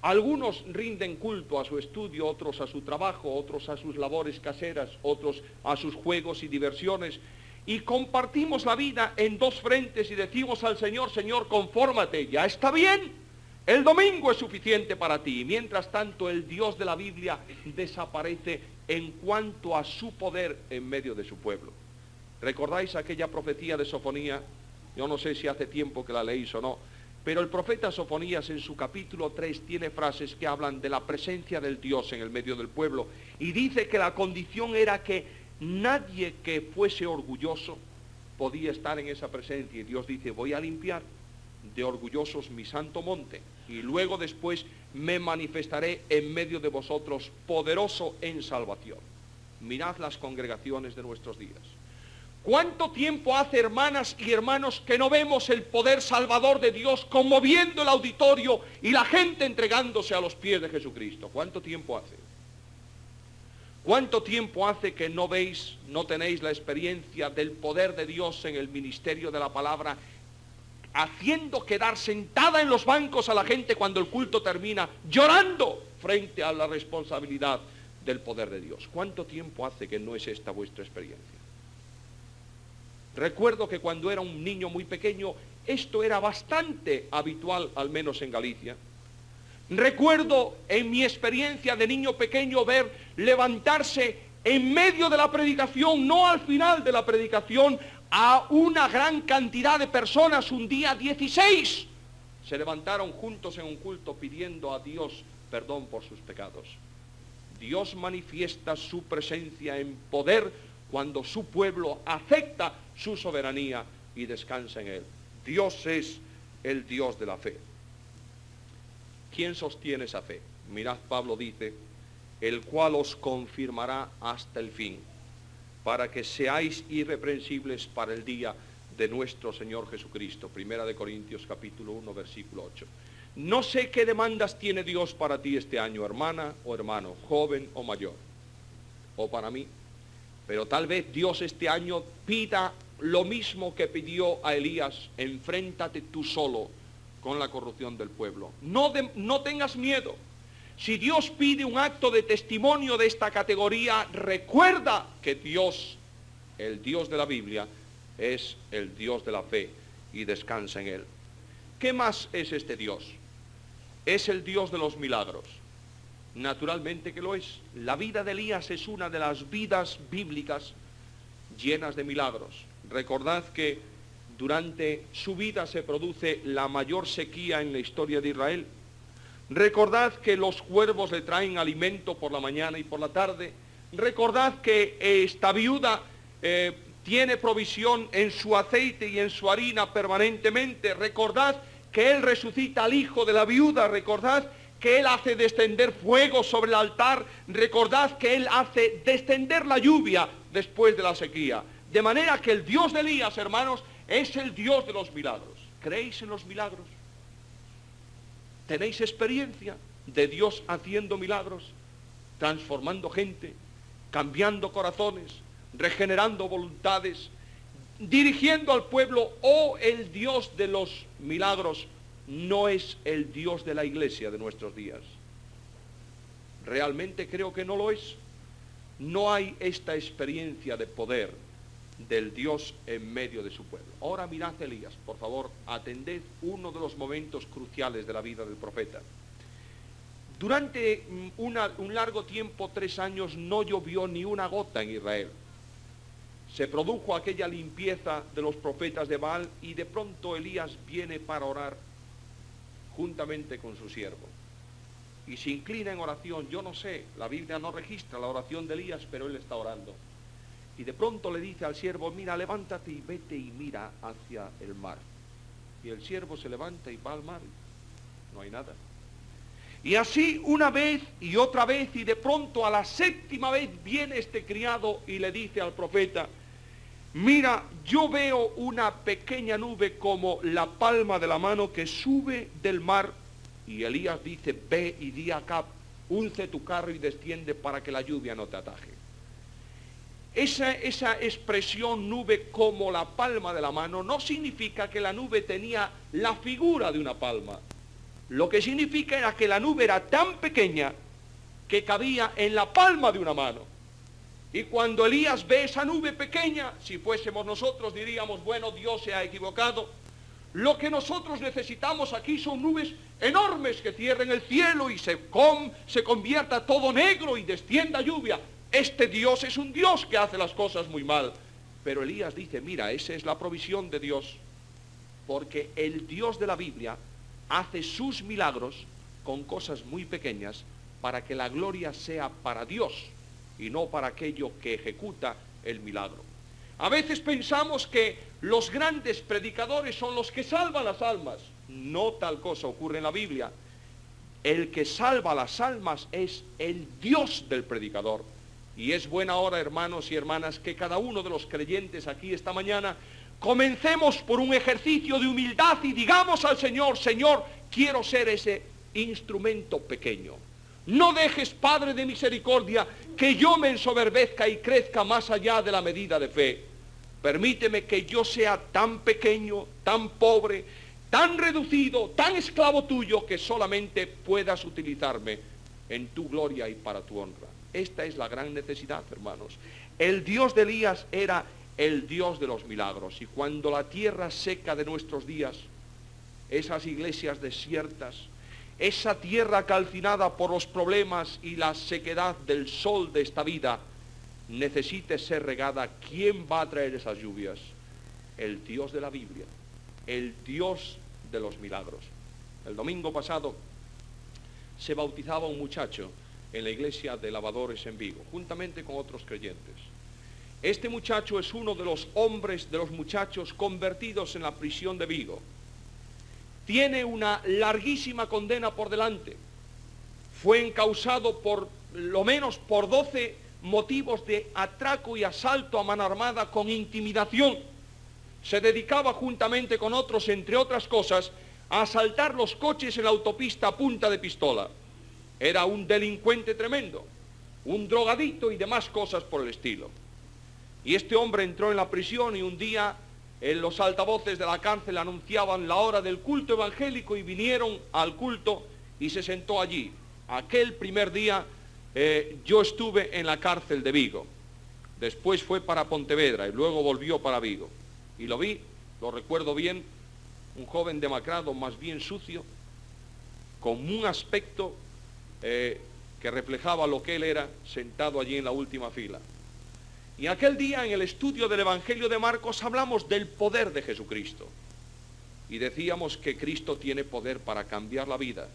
Algunos rinden culto a su estudio, otros a su trabajo, otros a sus labores caseras, otros a sus juegos y diversiones, y compartimos la vida en dos frentes y decimos al Señor: Señor, confórmate, ya está bien, el domingo es suficiente para ti. Y mientras tanto el Dios de la Biblia desaparece en cuanto a su poder en medio de su pueblo. ¿Recordáis aquella profecía de Sofonía? Yo no sé si hace tiempo que la leéis o no, pero el profeta Sofonías en su capítulo 3 tiene frases que hablan de la presencia del Dios en el medio del pueblo, y dice que la condición era que nadie que fuese orgulloso podía estar en esa presencia, y Dios dice: voy a limpiar de orgullosos mi santo monte, y luego después me manifestaré en medio de vosotros poderoso en salvación. Mirad las congregaciones de nuestros días. ¿Cuánto tiempo hace, hermanas y hermanos, que no vemos el poder salvador de Dios conmoviendo el auditorio y la gente entregándose a los pies de Jesucristo? ¿Cuánto tiempo hace? ¿Cuánto tiempo hace que no veis, no tenéis la experiencia del poder de Dios en el ministerio de la palabra, haciendo quedar sentada en los bancos a la gente cuando el culto termina, llorando frente a la responsabilidad del poder de Dios? ¿Cuánto tiempo hace que no es esta vuestra experiencia? Recuerdo que cuando era un niño muy pequeño, esto era bastante habitual, al menos en Galicia. Recuerdo en mi experiencia de niño pequeño ver levantarse en medio de la predicación, no al final de la predicación, a una gran cantidad de personas. Un día 16 se levantaron juntos en un culto pidiendo a Dios perdón por sus pecados. Dios manifiesta su presencia en poder cuando su pueblo acepta su soberanía y descansa en él. Dios es el Dios de la fe. ¿Quién sostiene esa fe? Mirad, Pablo dice, el cual os confirmará hasta el fin, para que seáis irreprensibles para el día de nuestro Señor Jesucristo. Primera de Corintios capítulo 1, versículo 8. No sé qué demandas tiene Dios para ti este año, hermana o hermano, joven o mayor, o para mí, pero tal vez Dios este año pida lo mismo que pidió a Elías: enfréntate tú solo con la corrupción del pueblo. No tengas miedo. Si Dios pide un acto de testimonio de esta categoría, recuerda que Dios, el Dios de la Biblia, es el Dios de la fe y descansa en él. ¿Qué más es este Dios? Es el Dios de los milagros. Naturalmente que lo es. La vida de Elías es una de las vidas bíblicas llenas de milagros. Recordad que durante su vida se produce la mayor sequía en la historia de Israel. Recordad que los cuervos le traen alimento por la mañana y por la tarde. Recordad que esta viuda tiene provisión en su aceite y en su harina permanentemente. Recordad que Él resucita al hijo de la viuda. Recordad que Él hace descender fuego sobre el altar. Recordad que Él hace descender la lluvia después de la sequía. De manera que el Dios de Elías, hermanos, es el Dios de los milagros. ¿Creéis en los milagros? ¿Tenéis experiencia de Dios haciendo milagros, transformando gente, cambiando corazones, regenerando voluntades, dirigiendo al pueblo? ¿O el Dios de los milagros no es el Dios de la iglesia de nuestros días? Realmente creo que no lo es. No hay esta experiencia de poder del Dios en medio de su pueblo. Ahora mirad Elías, por favor, atended uno de los momentos cruciales de la vida del profeta. Durante un largo tiempo, 3 años, no llovió ni una gota en Israel. Se produjo aquella limpieza de los profetas de Baal y de pronto Elías viene para orar juntamente con su siervo. Y se inclina en oración. Yo no sé, la Biblia no registra la oración de Elías, pero él está orando. Y de pronto le dice al siervo: mira, levántate y vete y mira hacia el mar. Y el siervo se levanta y va al mar. No hay nada. Y así una vez y otra vez, y de pronto a la 7ª vez viene este criado y le dice al profeta: mira, yo veo una pequeña nube como la palma de la mano que sube del mar. Y Elías dice: ve y di a Acab, unce tu carro y desciende para que la lluvia no te ataje. Esa expresión nube como la palma de la mano no significa que la nube tenía la figura de una palma. Lo que significa era que la nube era tan pequeña que cabía en la palma de una mano. Y cuando Elías ve esa nube pequeña, si fuésemos nosotros diríamos: bueno, Dios se ha equivocado. Lo que nosotros necesitamos aquí son nubes enormes que cierren el cielo y se convierta todo negro y descienda lluvia. Este Dios es un Dios que hace las cosas muy mal. Pero Elías dice: mira, esa es la provisión de Dios, porque el Dios de la Biblia hace sus milagros con cosas muy pequeñas para que la gloria sea para Dios y no para aquello que ejecuta el milagro. A veces pensamos que los grandes predicadores son los que salvan las almas. No tal cosa ocurre en la Biblia. El que salva las almas es el Dios del predicador. Y es buena hora, hermanos y hermanas, que cada uno de los creyentes aquí esta mañana comencemos por un ejercicio de humildad y digamos al Señor: Señor, quiero ser ese instrumento pequeño. No dejes, Padre de misericordia, que yo me ensoberbezca y crezca más allá de la medida de fe. Permíteme que yo sea tan pequeño, tan pobre, tan reducido, tan esclavo tuyo, que solamente puedas utilizarme en tu gloria y para tu honra. Esta es la gran necesidad, hermanos. El Dios de Elías era el Dios de los milagros. Y cuando la tierra seca de nuestros días, esas iglesias desiertas, esa tierra calcinada por los problemas y la sequedad del sol de esta vida necesite ser regada, ¿quién va a traer esas lluvias? El Dios de la Biblia, el Dios de los milagros. El domingo pasado se bautizaba un muchacho en la iglesia de Lavadores en Vigo, juntamente con otros creyentes. Este muchacho es uno de los hombres, de los muchachos convertidos en la prisión de Vigo. Tiene una larguísima condena por delante. Fue encausado por lo menos por 12 motivos de atraco y asalto a mano armada con intimidación. Se dedicaba juntamente con otros, entre otras cosas, a asaltar los coches en la autopista a punta de pistola. Era un delincuente tremendo, un drogadito y demás cosas por el estilo. Y este hombre entró en la prisión y un día en los altavoces de la cárcel anunciaban la hora del culto evangélico y vinieron al culto y se sentó allí. Aquel primer día yo estuve en la cárcel de Vigo. Después fue para Pontevedra y luego volvió para Vigo. Y lo vi, lo recuerdo bien, un joven demacrado, más bien sucio, con un aspecto que reflejaba lo que él era, sentado allí en la última fila. Y aquel día en el estudio del Evangelio de Marcos hablamos del poder de Jesucristo. Y decíamos que Cristo tiene poder para cambiar la vida.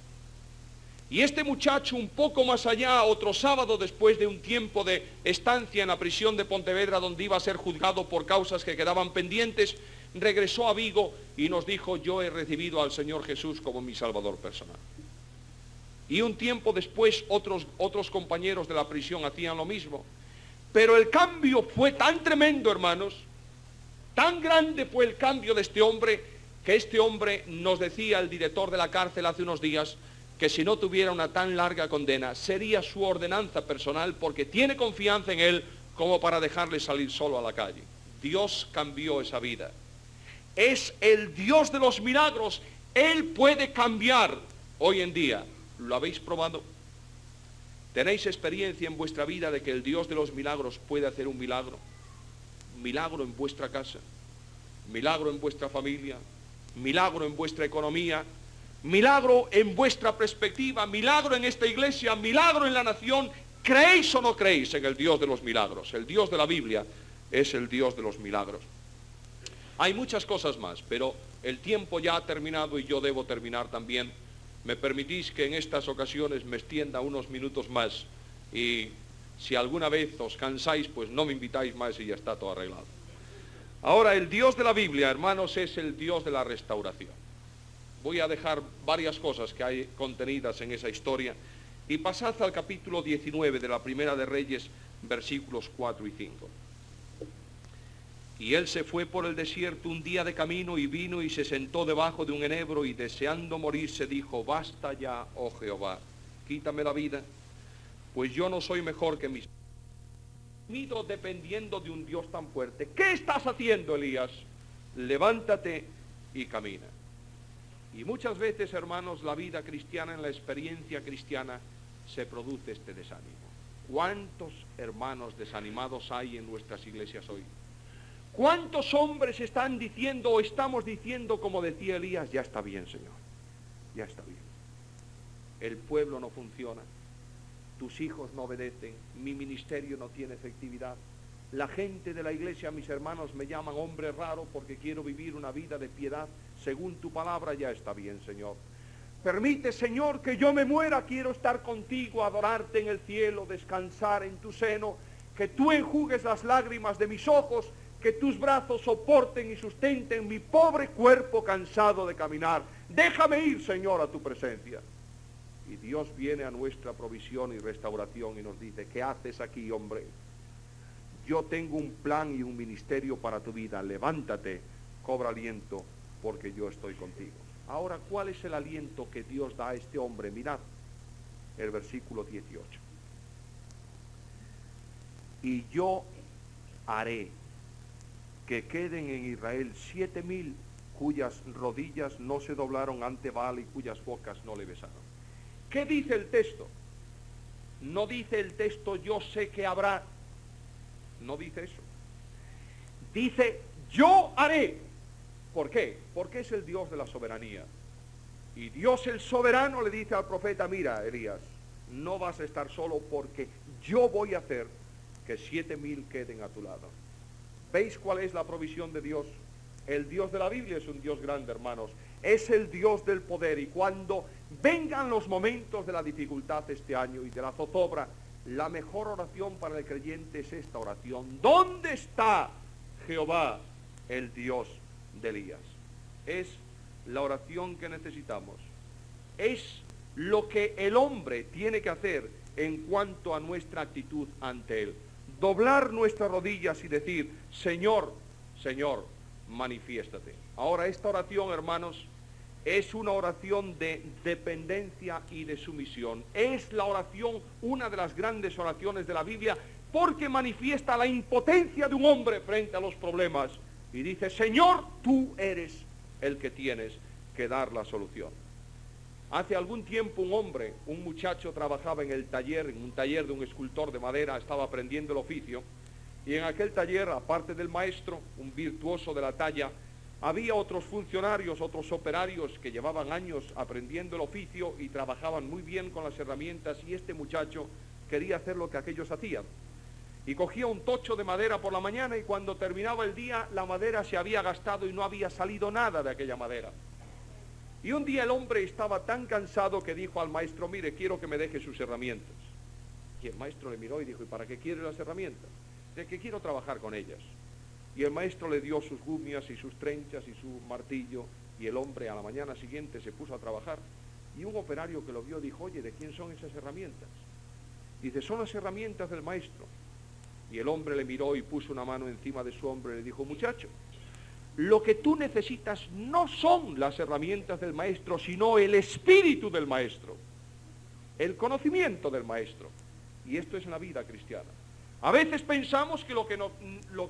Y este muchacho, un poco más allá, otro sábado, después de un tiempo de estancia en la prisión de Pontevedra, donde iba a ser juzgado por causas que quedaban pendientes, regresó a Vigo y nos dijo: yo he recibido al Señor Jesús como mi Salvador personal. Y un tiempo después otros compañeros de la prisión hacían lo mismo. Pero el cambio fue tan tremendo, hermanos, tan grande fue el cambio de este hombre, que este hombre, nos decía el director de la cárcel hace unos días, que si no tuviera una tan larga condena, sería su ordenanza personal, porque tiene confianza en él como para dejarle salir solo a la calle. Dios cambió esa vida. Es el Dios de los milagros. Él puede cambiar hoy en día. ¿Lo habéis probado? ¿Tenéis experiencia en vuestra vida de que el Dios de los milagros puede hacer un milagro? Milagro en vuestra casa, milagro en vuestra familia, milagro en vuestra economía, milagro en vuestra perspectiva, milagro en esta iglesia, milagro en la nación. ¿Creéis o no creéis en el Dios de los milagros? El Dios de la Biblia es el Dios de los milagros. Hay muchas cosas más, pero el tiempo ya ha terminado y yo debo terminar también. ¿Me permitís que en estas ocasiones me extienda unos minutos más? Y si alguna vez os cansáis, pues no me invitáis más y ya está todo arreglado. Ahora, el Dios de la Biblia, hermanos, es el Dios de la restauración. Voy a dejar varias cosas que hay contenidas en esa historia y pasad al capítulo 19 de la Primera de Reyes, versículos 4 y 5. Y él se fue por el desierto un día de camino y vino y se sentó debajo de un enebro y deseando morirse dijo: basta ya, oh Jehová, quítame la vida, pues yo no soy mejor que mis... dependiendo de un Dios tan fuerte. ¿Qué estás haciendo, Elías? Levántate y camina. Y muchas veces, hermanos, la vida cristiana, en la experiencia cristiana, se produce este desánimo. ¿Cuántos hermanos desanimados hay en nuestras iglesias hoy? ¿Cuántos hombres están diciendo o estamos diciendo, como decía Elías: ya está bien, Señor, ya está bien? El pueblo no funciona, tus hijos no obedecen, mi ministerio no tiene efectividad. La gente de la iglesia, mis hermanos, me llaman hombre raro porque quiero vivir una vida de piedad según tu palabra. Ya está bien, Señor. Permite, Señor, que yo me muera, quiero estar contigo, adorarte en el cielo, descansar en tu seno, que tú enjugues las lágrimas de mis ojos, que tus brazos soporten y sustenten mi pobre cuerpo cansado de caminar. Déjame ir, Señor, a tu presencia. Y Dios viene a nuestra provisión y restauración y nos dice: ¿qué haces aquí, hombre? Yo tengo un plan y un ministerio para tu vida. Levántate, cobra aliento, porque yo estoy contigo. Ahora, ¿cuál es el aliento que Dios da a este hombre? Mirad el versículo 18. Y yo haré que queden en Israel 7,000 cuyas rodillas no se doblaron ante Baal y cuyas bocas no le besaron. ¿Qué dice el texto? No dice el texto: yo sé que habrá. No dice eso. Dice: yo haré. ¿Por qué? Porque es el Dios de la soberanía. Y Dios el soberano le dice al profeta, mira, Elías, no vas a estar solo porque yo voy a hacer que 7,000 queden a tu lado. ¿Veis cuál es la provisión de Dios? El Dios de la Biblia es un Dios grande, hermanos. Es el Dios del poder. Y cuando vengan los momentos de la dificultad este año y de la zozobra, la mejor oración para el creyente es esta oración. ¿Dónde está Jehová, el Dios de Elías? Es la oración que necesitamos. Es lo que el hombre tiene que hacer en cuanto a nuestra actitud ante él. Doblar nuestras rodillas y decir, Señor, Señor, manifiéstate. Ahora, esta oración, hermanos, es una oración de dependencia y de sumisión. Es la oración, una de las grandes oraciones de la Biblia, porque manifiesta la impotencia de un hombre frente a los problemas. Y dice, Señor, tú eres el que tienes que dar la solución. Hace algún tiempo un muchacho trabajaba en un taller de un escultor de madera, estaba aprendiendo el oficio, y en aquel taller, aparte del maestro, un virtuoso de la talla, había otros funcionarios, otros operarios que llevaban años aprendiendo el oficio y trabajaban muy bien con las herramientas, y este muchacho quería hacer lo que aquellos hacían. Y cogía un tocho de madera por la mañana y cuando terminaba el día, la madera se había gastado y no había salido nada de aquella madera. Y un día el hombre estaba tan cansado que dijo al maestro, mire, quiero que me deje sus herramientas. Y el maestro le miró y dijo, ¿y para qué quiere las herramientas? De que quiero trabajar con ellas. Y el maestro le dio sus gumias y sus trenchas y su martillo, y el hombre a la mañana siguiente se puso a trabajar. Y un operario que lo vio dijo, oye, ¿de quién son esas herramientas? Dice, son las herramientas del maestro. Y el hombre le miró y puso una mano encima de su hombro y le dijo, muchacho, lo que tú necesitas no son las herramientas del maestro, sino el espíritu del maestro, el conocimiento del maestro. Y esto es en la vida cristiana. A veces pensamos que lo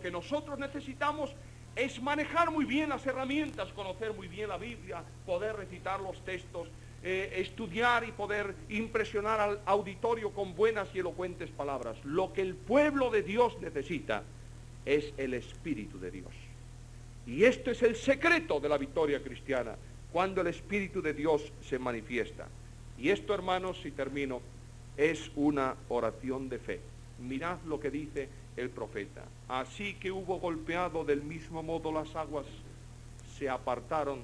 que nosotros necesitamos es manejar muy bien las herramientas, conocer muy bien la Biblia, poder recitar los textos, estudiar y poder impresionar al auditorio con buenas y elocuentes palabras. Lo que el pueblo de Dios necesita es el Espíritu de Dios. Y esto es el secreto de la victoria cristiana, cuando el Espíritu de Dios se manifiesta. Y esto, hermanos, y termino, es una oración de fe. Mirad lo que dice el profeta. Así que hubo golpeado del mismo modo las aguas, se apartaron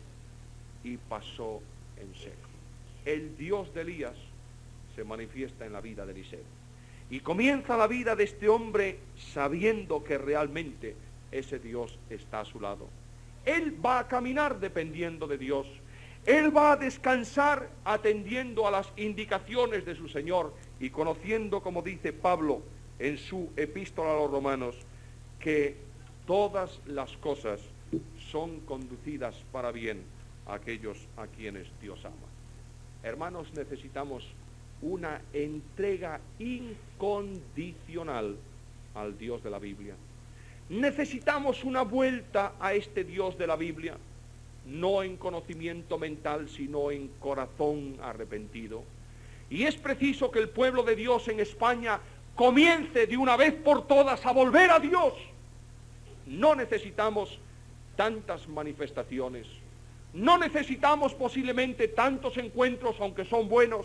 y pasó en seco. El Dios de Elías se manifiesta en la vida de Eliseo. Y comienza la vida de este hombre sabiendo que realmente ese Dios está a su lado. Él va a caminar dependiendo de Dios. Él va a descansar atendiendo a las indicaciones de su Señor y conociendo, como dice Pablo en su epístola a los romanos, que todas las cosas son conducidas para bien a aquellos a quienes Dios ama. Hermanos, necesitamos una entrega incondicional al Dios de la Biblia. Necesitamos una vuelta a este Dios de la Biblia, no en conocimiento mental, sino en corazón arrepentido. Y es preciso que el pueblo de Dios en España comience de una vez por todas a volver a Dios. No necesitamos tantas manifestaciones, no necesitamos posiblemente tantos encuentros, aunque son buenos,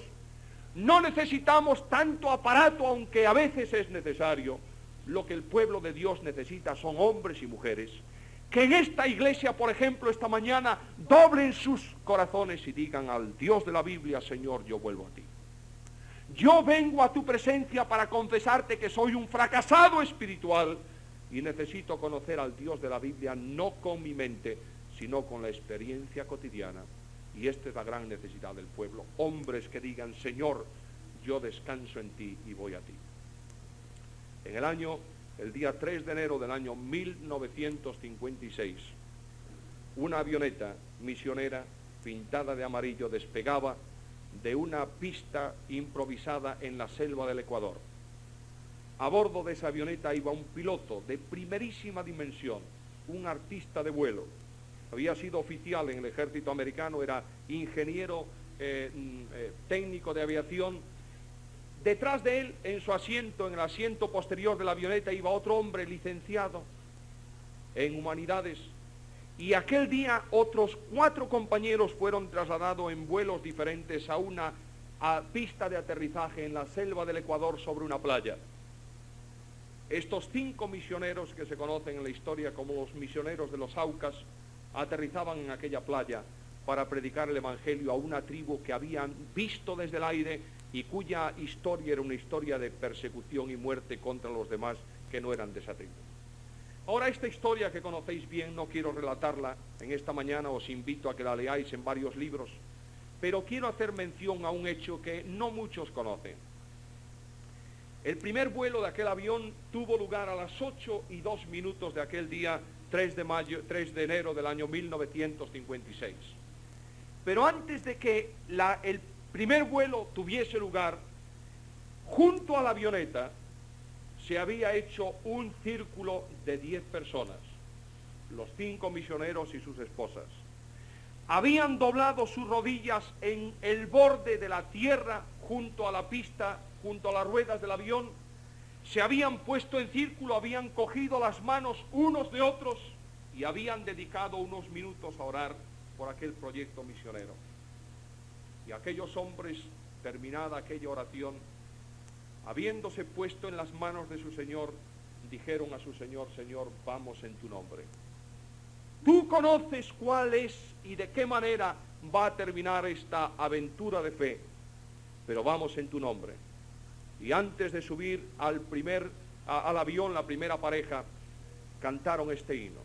no necesitamos tanto aparato, aunque a veces es necesario. Lo que el pueblo de Dios necesita son hombres y mujeres que en esta iglesia, por ejemplo, esta mañana, doblen sus corazones y digan al Dios de la Biblia, Señor, yo vuelvo a ti. Yo vengo a tu presencia para confesarte que soy un fracasado espiritual y necesito conocer al Dios de la Biblia no con mi mente, sino con la experiencia cotidiana. Y esta es la gran necesidad del pueblo. Hombres que digan, Señor, yo descanso en ti y voy a ti. En el día 3 de enero del año 1956, una avioneta misionera pintada de amarillo despegaba de una pista improvisada en la selva del Ecuador. A bordo de esa avioneta iba un piloto de primerísima dimensión, un artista de vuelo. Había sido oficial en el ejército americano, era ingeniero técnico de aviación. Detrás de él, en su asiento, en el asiento posterior de la avioneta, iba otro hombre licenciado en humanidades, Y aquel día otros 4 compañeros fueron trasladados en vuelos diferentes a una pista de aterrizaje en la selva del Ecuador sobre una playa. Estos 5 misioneros que se conocen en la historia como los misioneros de los Aucas aterrizaban en aquella playa para predicar el Evangelio a una tribu que habían visto desde el aire y cuya historia era una historia de persecución y muerte contra los demás que no eran de esa tribu. Ahora, esta historia que conocéis bien, no quiero relatarla en esta mañana, os invito a que la leáis en varios libros, pero quiero hacer mención a un hecho que no muchos conocen. El primer vuelo de aquel avión tuvo lugar a las 8:02 de aquel día, 3 de enero del año 1956. Pero antes de que el primer vuelo tuviese lugar, junto a la avioneta se había hecho un círculo de 10 personas, los 5 misioneros y sus esposas. Habían doblado sus rodillas en el borde de la tierra junto a la pista, junto a las ruedas del avión, se habían puesto en círculo, habían cogido las manos unos de otros y habían dedicado unos minutos a orar por aquel proyecto misionero. Y aquellos hombres, terminada aquella oración, habiéndose puesto en las manos de su Señor, dijeron a su Señor: Señor, vamos en tu nombre. Tú conoces cuál es y de qué manera va a terminar esta aventura de fe, pero vamos en tu nombre. Y antes de subir al avión, la primera pareja, cantaron este himno.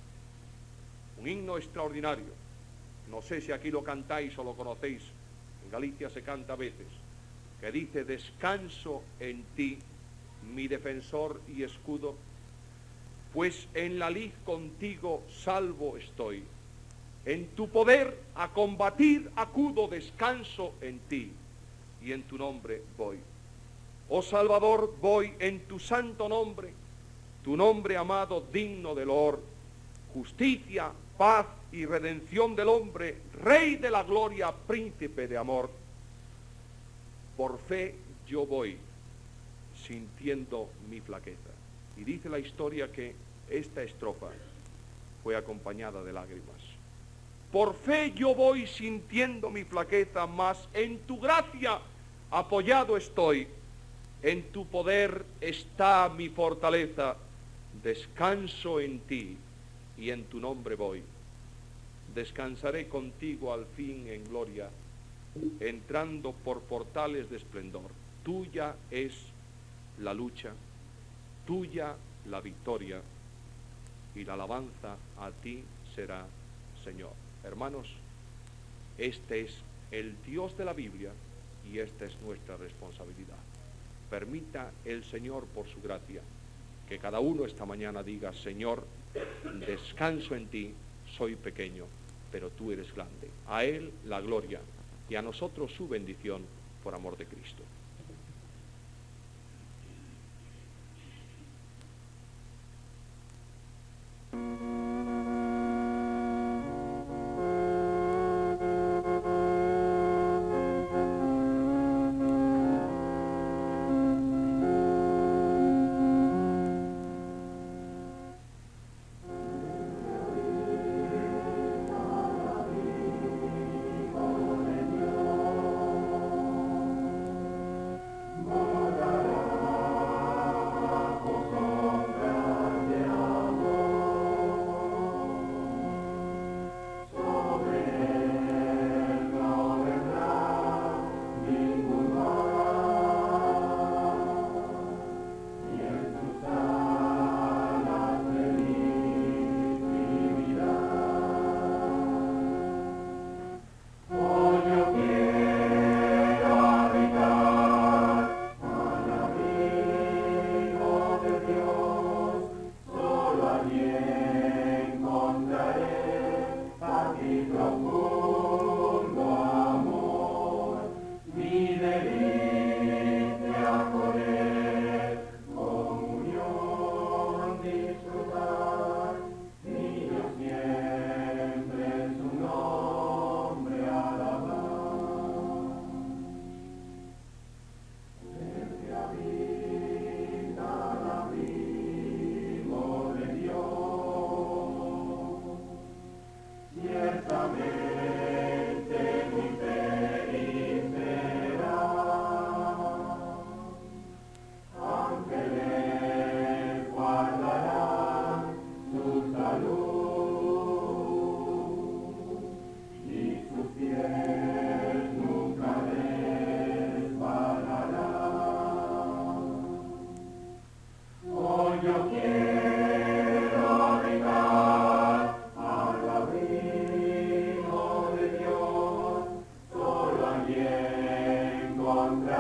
Un himno extraordinario. No sé si aquí lo cantáis o lo conocéis. En Galicia se canta a veces. Que dice: descanso en ti, mi defensor y escudo, pues en la lid contigo salvo estoy. En tu poder a combatir acudo, descanso en ti, y en tu nombre voy. Oh Salvador, voy en tu santo nombre, tu nombre amado, digno de loor, justicia, paz y redención del hombre, Rey de la gloria, príncipe de amor. Por fe yo voy, sintiendo mi flaqueza. Y dice la historia que esta estrofa fue acompañada de lágrimas. Por fe yo voy sintiendo mi flaqueza, mas en tu gracia apoyado estoy. En tu poder está mi fortaleza. Descanso en ti y en tu nombre voy. Descansaré contigo al fin en gloria, entrando por portales de esplendor. Tuya es la lucha, tuya la victoria, y la alabanza a ti será, Señor. Hermanos, este es el Dios de la Biblia y esta es nuestra responsabilidad. Permita el Señor, por su gracia, que cada uno esta mañana diga: Señor, descanso en ti, soy pequeño, pero tú eres grande. A Él la gloria y a nosotros su bendición por amor de Cristo. one